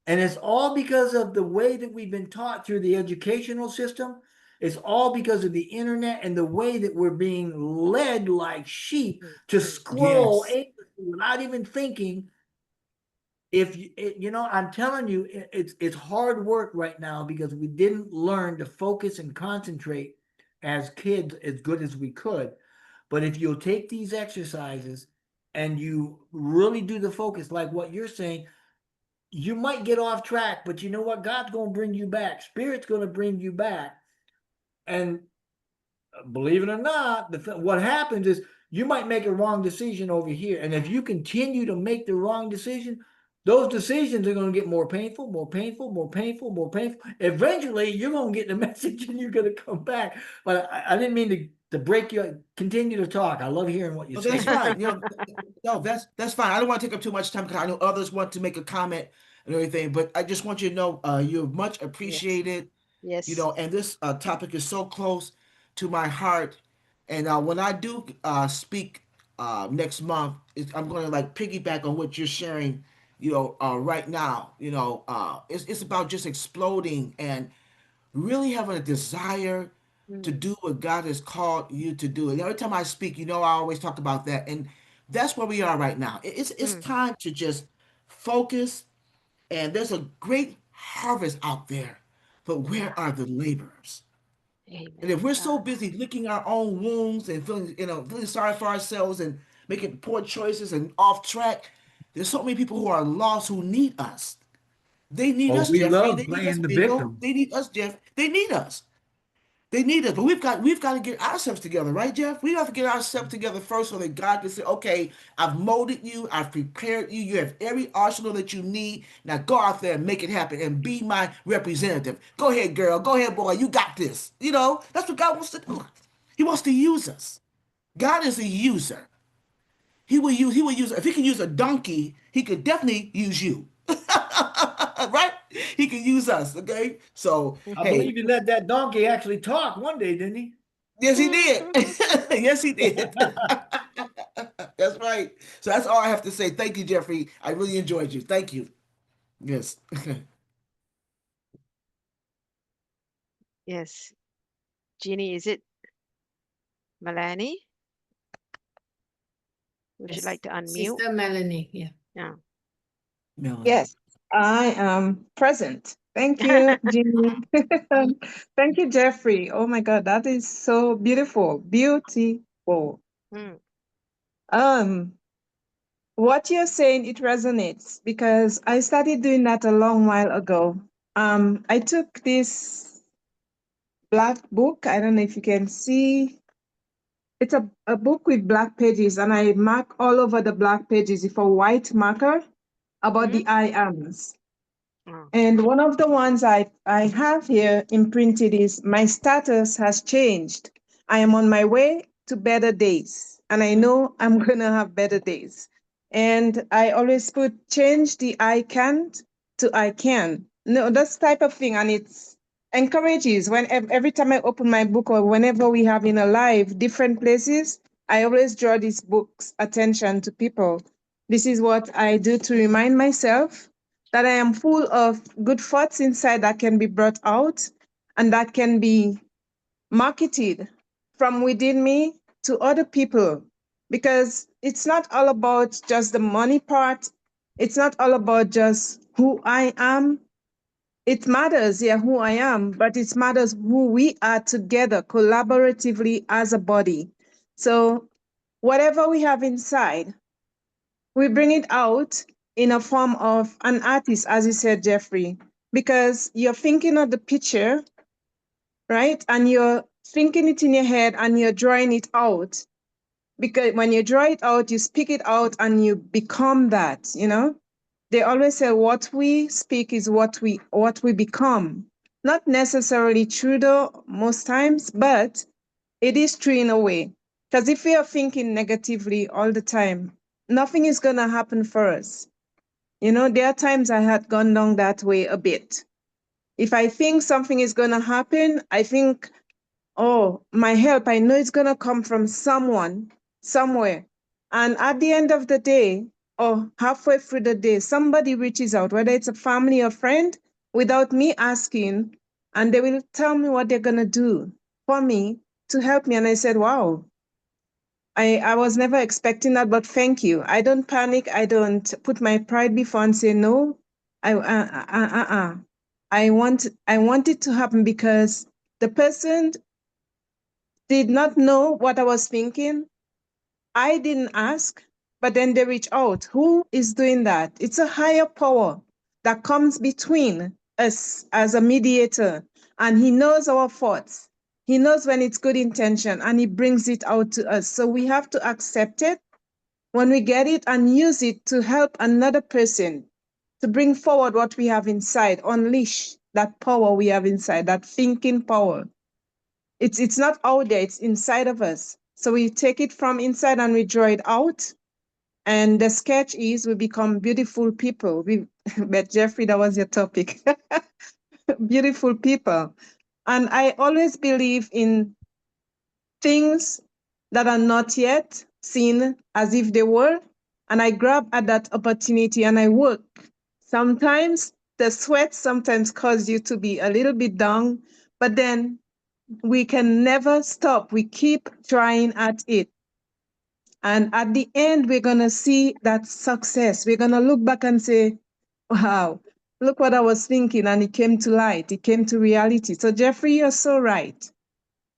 F: And it's all because of the way that we've been taught through the educational system. It's all because of the internet and the way that we're being led like sheep to
A: Mm.
F: scroll
G: Yes.
F: aimlessly without even thinking. If I'm telling you, it's hard work right now because we didn't learn to focus and concentrate as kids as good as we could. But if you'll take these exercises and you really do the focus, like what you're saying, you might get off track, but you know what? God's going to bring you back. Spirit's going to bring you back. And believe it or not, what happens is you might make a wrong decision over here. And if you continue to make the wrong decision, those decisions are going to get more painful, more painful, more painful, more painful. Eventually, you're going to get the message and you're going to come back. But I didn't mean to break you. Continue to talk. I love hearing what you're
G: Oh, that's
F: saying.
G: fine. No, that's fine. I don't want to take up too much time because I know others want to make a comment and everything. But I just want you to know you're much
A: Yes.
G: appreciated.
A: Yes.
G: And this topic is so close to my heart. And when I do speak next month, I'm going to like piggyback on what you're sharing, right now. It's about just exploding and really having a desire to
A: Mm.
G: do what God has called you to do. And every time I speak, I always talk about that. And that's where we are right now. It's
A: Mm.
G: time to just focus. And there's a great harvest out there, but
A: Yeah.
G: where are the laborers? And if
A: Amen.
G: we're so busy licking our own wounds and feeling sorry for ourselves and making poor choices and off track, there's so many people who are lost who need us. They need
F: Oh,
G: us,
F: we
G: Jeffrey.
F: love
G: They need us,
F: playing the
G: Bingo.
F: victim.
G: They need us, Jeff. They need us. They need us, but we've got to get ourselves together, right, Jeff? We have to get ourselves together first so that God can say, okay, I've molded you, I've prepared you, you have every arsenal that you need. Now go out there and make it happen and be my representative. Go ahead, girl. Go ahead, boy. You got this. That's what God wants to do. He wants to use us. God is a user. He will use if he can use a donkey, he could definitely use you. Right? He can use us, okay? So
F: I
G: hey,
F: believe you let that donkey actually talk one day, didn't he?
G: yes, he did. Yes, he did. That's right. So that's all I have to say. Thank you, Jeffrey. I really enjoyed you. Thank you. Yes.
A: Yes. Jeannie, is it Melanie? Would you
B: Yes.
A: like to unmute?
B: Sister Melanie, yeah.
A: Yeah.
G: Melanie.
H: Yes, I am present. Thank you, Jimmy. Thank you, Jeffrey. Oh my God, that is so beautiful. Beautiful.
A: Mm.
H: Um, what you're saying, it resonates because I started doing that a long while ago. I took this black book. I don't know if you can see. It's a book with black pages, and I mark all over the black pages with a white marker about
A: Mm-hmm.
H: the I ams.
A: Oh.
H: And one of the ones I have here imprinted is my status has changed. I am on my way to better days, and I
A: Mm.
H: know I'm going to have better days. And I always put change the I can't to I can. No, that's type of thing. And it's encourages when every time I open my book or whenever we have in a live different places, I always draw these books attention to people. This is what I do to remind myself that I am full of good thoughts inside that can be brought out and that can be marketed from within me to other people because it's not all about just the money part. It's not all about just who I am. It matters, yeah, who I am, but it matters who we are together collaboratively as a body. So whatever we have inside, we bring it out in a form of an artist, as you said, Jeffrey, because you're thinking of the picture, right? And you're thinking it in your head and you're drawing it out. Because when you draw it out, you speak it out and you become that, you know? They always say what we speak is what we become. Not necessarily true though, most times, but it is true in a way. Because if we are thinking negatively all the time, nothing is gonna happen for us. You know, there are times I had gone down that way a bit. If I think something is gonna happen, I think, oh, my help, I know it's gonna come from someone, somewhere. And at the end of the day, or halfway through the day, somebody reaches out, whether it's a family or friend, without me asking, and they will tell me what they're gonna do for me to help me. And I said, wow, I was never expecting that, but thank you. I don't panic. I don't put my pride before and say no. I want it to happen because the person did not know what I was thinking. I didn't ask, but then they reach out. Who is doing that? It's a higher power that comes between us as a mediator, and he knows our thoughts. He knows when it's good intention, and he brings it out to us. So we have to accept it when we get it and use it to help another person to bring forward what we have inside, unleash that power we have inside, that thinking power. It's not out there, it's inside of us. So we take it from inside and we draw it out. And the sketch is we become beautiful people. But Jeffrey, that was your topic. Beautiful people. And I always believe in things that are not yet seen as if they were. And I grab at that opportunity and I work. Sometimes the sweat sometimes cause you to be a little bit down, but then we can never stop. We keep trying at it. And at the end, we're going to see that success. We're going to look back and say, wow, look what I was thinking. And it came to light. It came to reality. So Jeffrey, you're so right.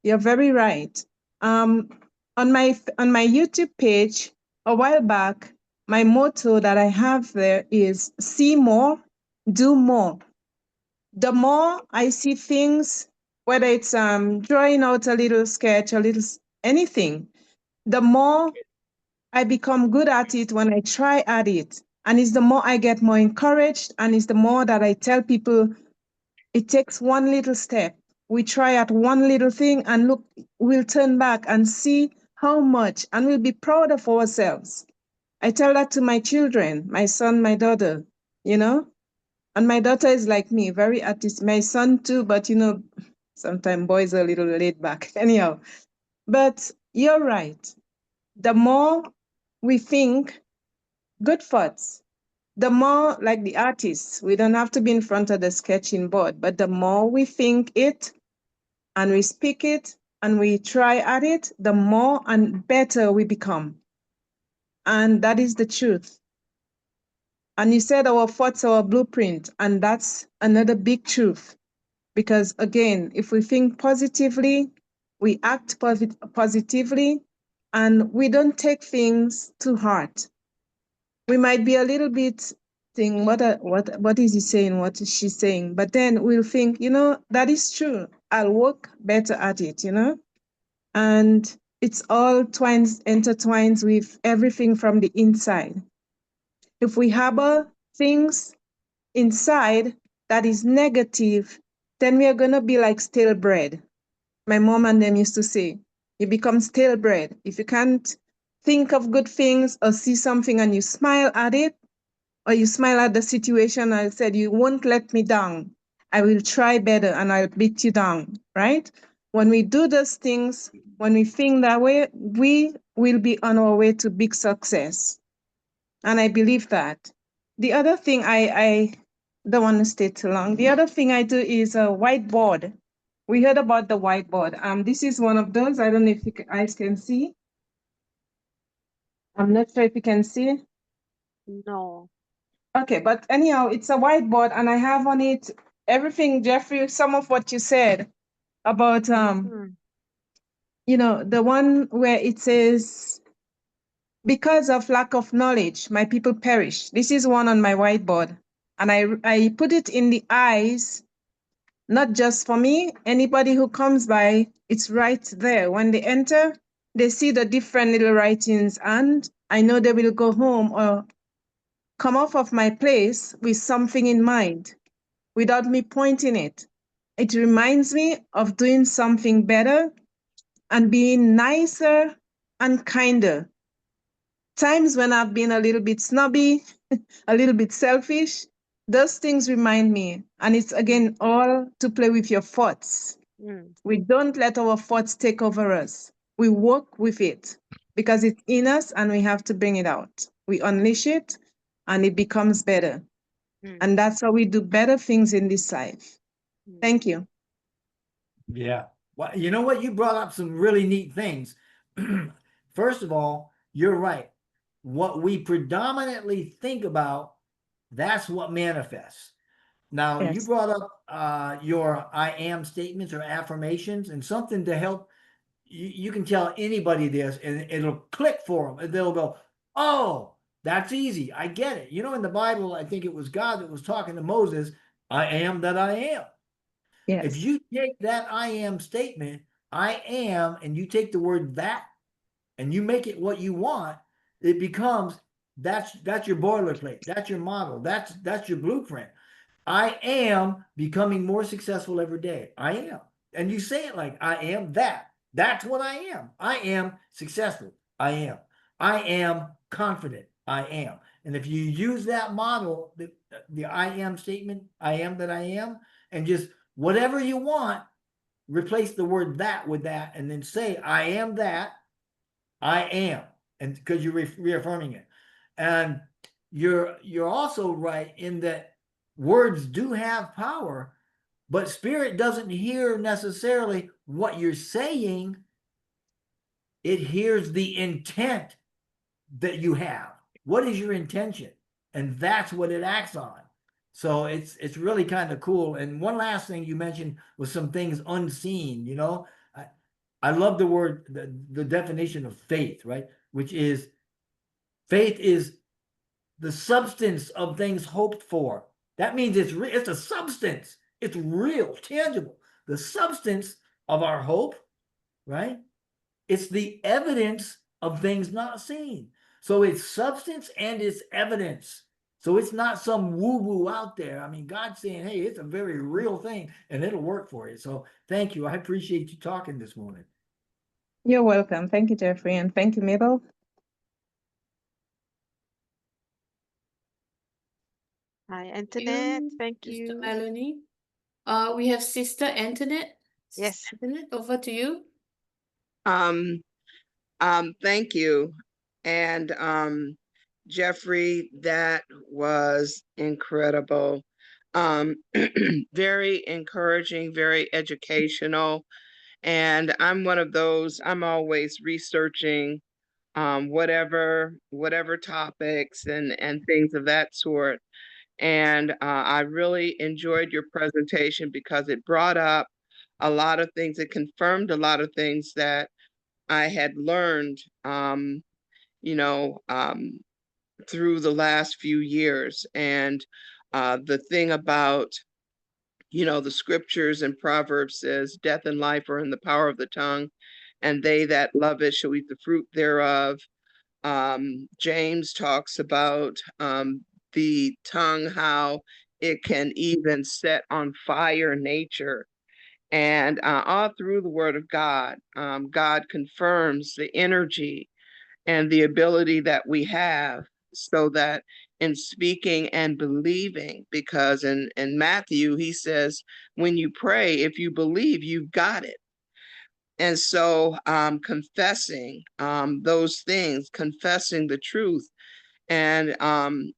H: You're very right. On my YouTube page a while back, my motto that I have there is see more, do more. The more I see things, whether it's drawing out a little sketch, anything, the more I become good at it when I try at it. And it's the more I get more encouraged, and it's the more that I tell people it takes one little step. We try at one little thing and look, we'll turn back and see how much, and we'll be proud of ourselves. I tell that to my children, my son, my daughter, you know? And my daughter is like me, very artist. My son too, but you know, sometimes boys are a little laid back. Anyhow, but you're right. The more we think good thoughts, the more like the artists, we don't have to be in front of the sketching board, but the more we think it and we speak it and we try at it, the more and better we become. And that is the truth. And you said our thoughts are our blueprint, and that's another big truth. Because again, if we think positively, we act positively, and we don't take things too hard. We might be a little bit saying, what is he saying? What is she saying? But then we'll think, you know, that is true. I'll work better at it, you know? And it's all intertwines with everything from the inside. If we harbor things inside that is negative, then we are going to be like stale bread. My mom and them used to say, you become stale bread. If you can't think of good things or see something and you smile at it, or you smile at the situation, I said, you won't let me down. I will try better and I'll beat you down, right? When we do those things, when we think that way, we will be on our way to big success. And I believe that. The other thing I don't want to stay too long. The other thing I do is a whiteboard. We heard about the whiteboard. This is one of those. I don't know if you guys can see. I'm not sure if you can see.
A: No.
H: Okay, but anyhow, it's a whiteboard and I have on it everything, Jeffrey, some of what you said about
A: Mhm.
H: the one where it says, because of lack of knowledge, my people perish. This is one on my whiteboard. And I put it in the eyes, not just for me, anybody who comes by, it's right there. When they enter, they see the different little writings, and I know they will go home or come off of my place with something in mind without me pointing it. It reminds me of doing something better and being nicer and kinder. Times when I've been a little bit snobby, a little bit selfish, those things remind me. And it's again all to play with your thoughts.
A: Mm.
H: We don't let our thoughts take over us. We work with it because it's in us and we have to bring it out. We unleash it and it becomes better.
A: Mm.
H: And that's how we do better things in this life.
A: Mm.
H: Thank you.
F: Yeah. Well, you know what? You brought up some really neat things. First of all, you're right. What we predominantly think about, that's what manifests. Now, you
H: Yes.
F: brought up your I am statements or affirmations, and something to help you can tell anybody this and it'll click for them and they'll go, oh, that's easy. I get it. You know, in the Bible, I think it was God that was talking to Moses, I am that I am. If
H: Yes.
F: you take that I am statement, I am, and you take the word that and you make it what you want, it becomes that's your boilerplate, that's your model, that's your blueprint. I am becoming more successful every day. I am. And you say it like I am that. That's what I am. I am successful. I am. I am confident. I am. And if you use that model, the I am statement, I am that I am, and just whatever you want, replace the word that with that, and then say, I am that, I am. And because you're reaffirming it. And you're also right in that words do have power, but spirit doesn't hear necessarily what you're saying. It hears the intent that you have. What is your intention? And that's what it acts on. So it's really kind of cool. And one last thing you mentioned was some things unseen. You know, I love the word, the definition of faith, right? Which is faith is the substance of things hoped for. That means it's a substance. It's real, tangible. The substance of our hope, right? It's the evidence of things not seen. So it's substance and it's evidence. So it's not some woo-woo out there. I mean, God's saying, hey, it's a very real thing and it'll work for you. So thank you. I appreciate you talking this morning.
H: You're welcome. Thank you, Jeffrey. And thank you, Mabel.
A: Hi, Antoinette. Thank
B: Sister
A: you.
B: Melanie. We have Sister Antoinette.
A: Yes.
B: Sister Antoinette, over to you.
I: Thank you. And Jeffrey, that was incredible. Very encouraging, very educational. And I'm one of those, I'm always researching whatever topics and things of that sort. And I really enjoyed your presentation because it brought up a lot of things, it confirmed a lot of things that I had learned, you know, through the last few years. And the thing about, the scriptures and Proverbs says, death and life are in the power of the tongue, and they that love it shall eat the fruit thereof. James talks about the tongue, how it can even set on fire nature. And all through the Word of God, God confirms the energy and the ability that we have, so that in speaking and believing, because in Matthew, he says, when you pray, if you believe, you've got it. And so confessing those things, confessing the truth, and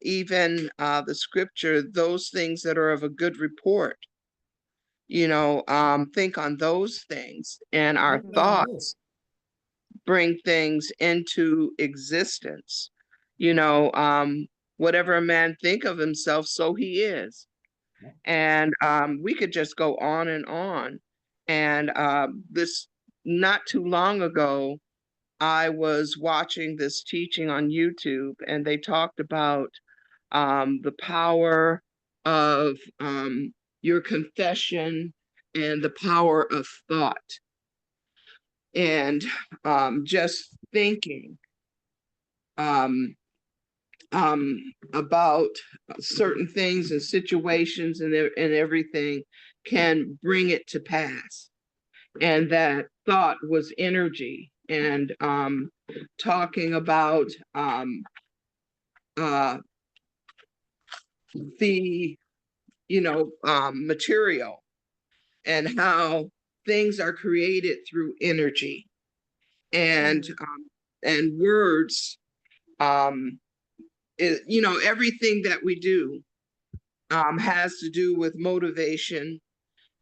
I: even the scripture, those things that are of a good report, think on those things and our
A: Mhm.
I: thoughts bring things into existence. You know, whatever a man think of himself, so he is. And we could just go on and on. And this, not too long ago, I was watching this teaching on YouTube, and they talked about the power of your confession and the power of thought. And just thinking um, about certain things and situations and everything can bring it to pass. And that thought was energy. And talking about uh, the material and how things are created through energy and words. Everything that we do has to do with motivation,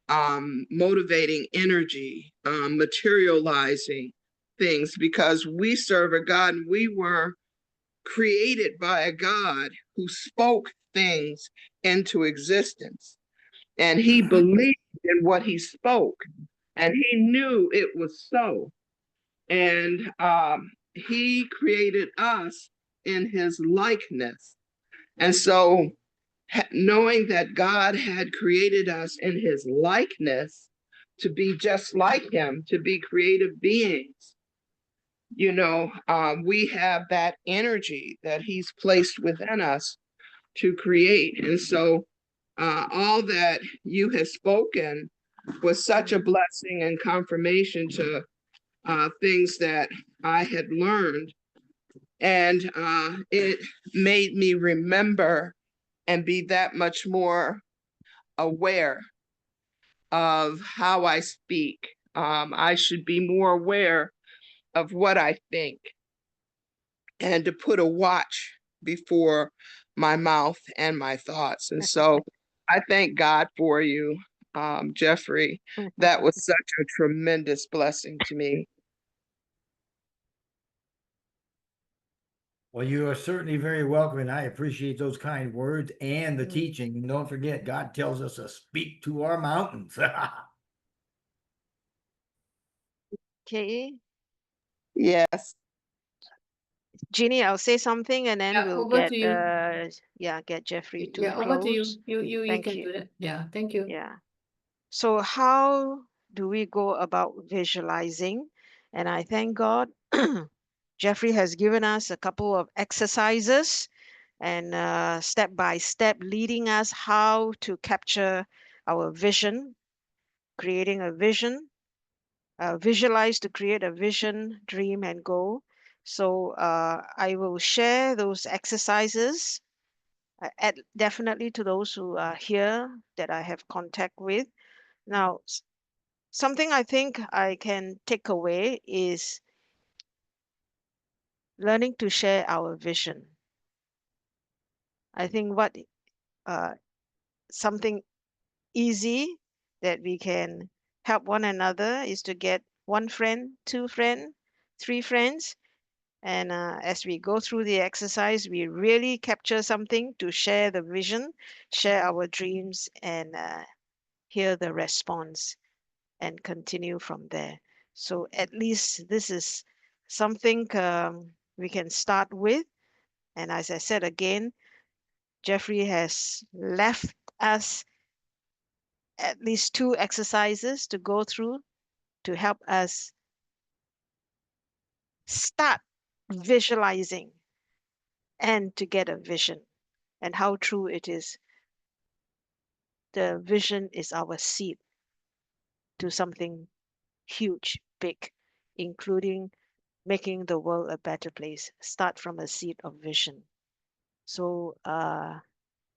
I: motivating energy, materializing things, because we serve a God and we were created by a God who spoke things into existence. And he believed in what he spoke, and he knew it was so. And he created us in his likeness. And so, knowing that God had created us in his likeness to be just like him, to be creative beings, we have that energy that he's placed within us to create. And so all that you have spoken was such a blessing and confirmation to things that I had learned. And it made me remember and be that much more aware of how I speak. I should be more aware of what I think and to put a watch before my mouth and my thoughts. And so I thank God for you, Jeffrey. That was such a tremendous blessing to me.
F: Well, you are certainly very welcome, and I appreciate those kind words and the
A: Mm.
F: teaching. And don't forget, God tells us to speak to our mountains.
A: Okay.
I: Yes.
A: Jeannie, I'll say something and then
B: Yeah,
A: we'll
B: over
A: get
B: to you.
A: get Jeffrey to
B: Yeah, over to you.
A: close.
B: You
A: Thank
B: can
A: you.
B: do that. Yeah, thank you.
A: Yeah. So how do we go about visualizing? And I thank God Jeffrey has given us a couple of exercises and step by step leading us how to capture our vision, creating a vision, visualize to create a vision, dream, and goal. So I will share those exercises definitely to those who are here that I have contact with. Now, something I think I can take away is learning to share our vision. I think what uh, something easy that we can help one another is to get one friend, two friend, three friends, and as we go through the exercise, we really capture something to share the vision, share our dreams, and hear the response and continue from there. So at least this is something we can start with. And as I said again, Jeffrey has left us at least two exercises to go through to help us start visualizing and to get a vision, and how true it is. The vision is our seed to something huge, big, including making the world a better place. Start from a seed of vision. So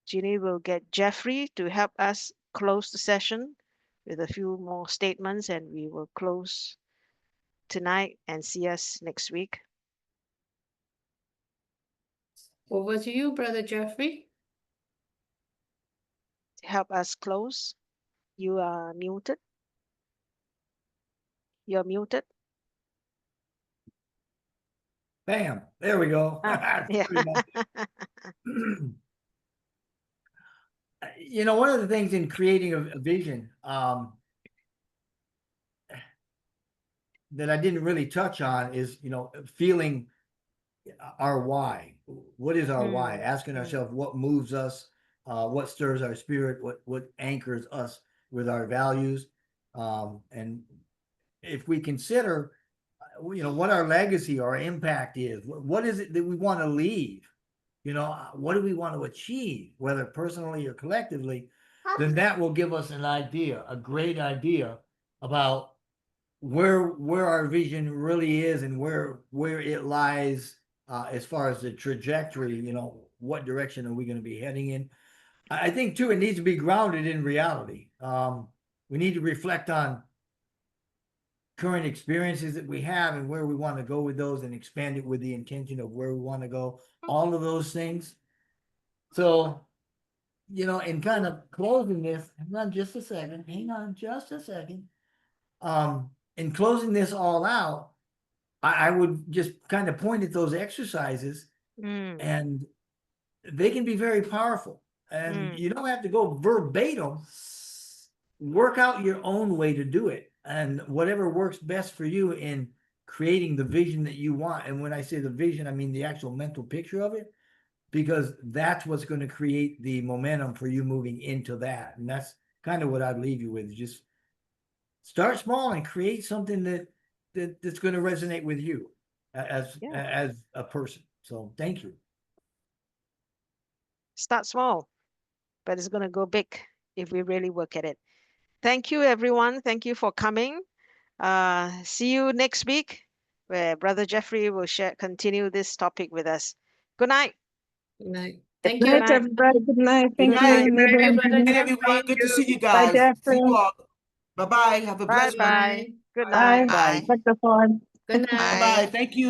A: Jeannie will get Jeffrey to help us close the session with a few more statements, and we will close tonight and see us next week.
B: Over to you, Brother Jeffrey.
A: To help us close, you are muted. You're muted.
F: Bam, there we go.
A: Yeah.
F: Pretty much. You know, one of the things in creating a vision that I didn't really touch on is, you know, feeling our why. What is our why? Asking ourselves what moves us, what stirs our spirit, what anchors us with our values. And if we consider, you know, what our legacy or impact is, what is it that we want to leave? You know, what do we want to achieve, whether personally or collectively? Then that will give us an idea, a great idea about where our vision really is and where it lies as far as the trajectory. You know, what direction are we going to be heading in? I think too, it needs to be grounded in reality. We need to reflect on current experiences that we have and where we want to go with those, and expand it with the intention of where we want to go. All of those things. So, you know, in kind of closing this, hang on just a second. In closing this all out, I would just kind of point at those exercises, and they can be very powerful. And you don't have to go verbatim. Work out your own way to do it, and whatever works best for you in creating the vision that you want. And when I say the vision, I mean the actual mental picture of it, because that's what's going to create the momentum for you moving into that. And that's kind of what I'd leave you with. Just start small and create something that's going to resonate with you as a person. So thank you.
A: Start small, but it's going to go big if we really work at it. Thank you, everyone. Thank you for coming. See you next week, where Brother Jeffrey will continue this topic with us. Good night.
B: Good night.
H: Good
B: Thank you.
H: night, everybody. Good night.
G: Good
H: Thank
G: night.
H: you, Mabel and
B: Brother
H: Judy.
G: Everyone, good to see you
H: Bye,
G: guys.
H: Jeffrey.
G: See you all. Bye bye. Have a
A: Bye
G: blessed one.
A: bye. Good
H: Bye.
A: night.
I: Bye.
H: Dr. Ford.
B: Good night.
G: Bye bye. Thank you.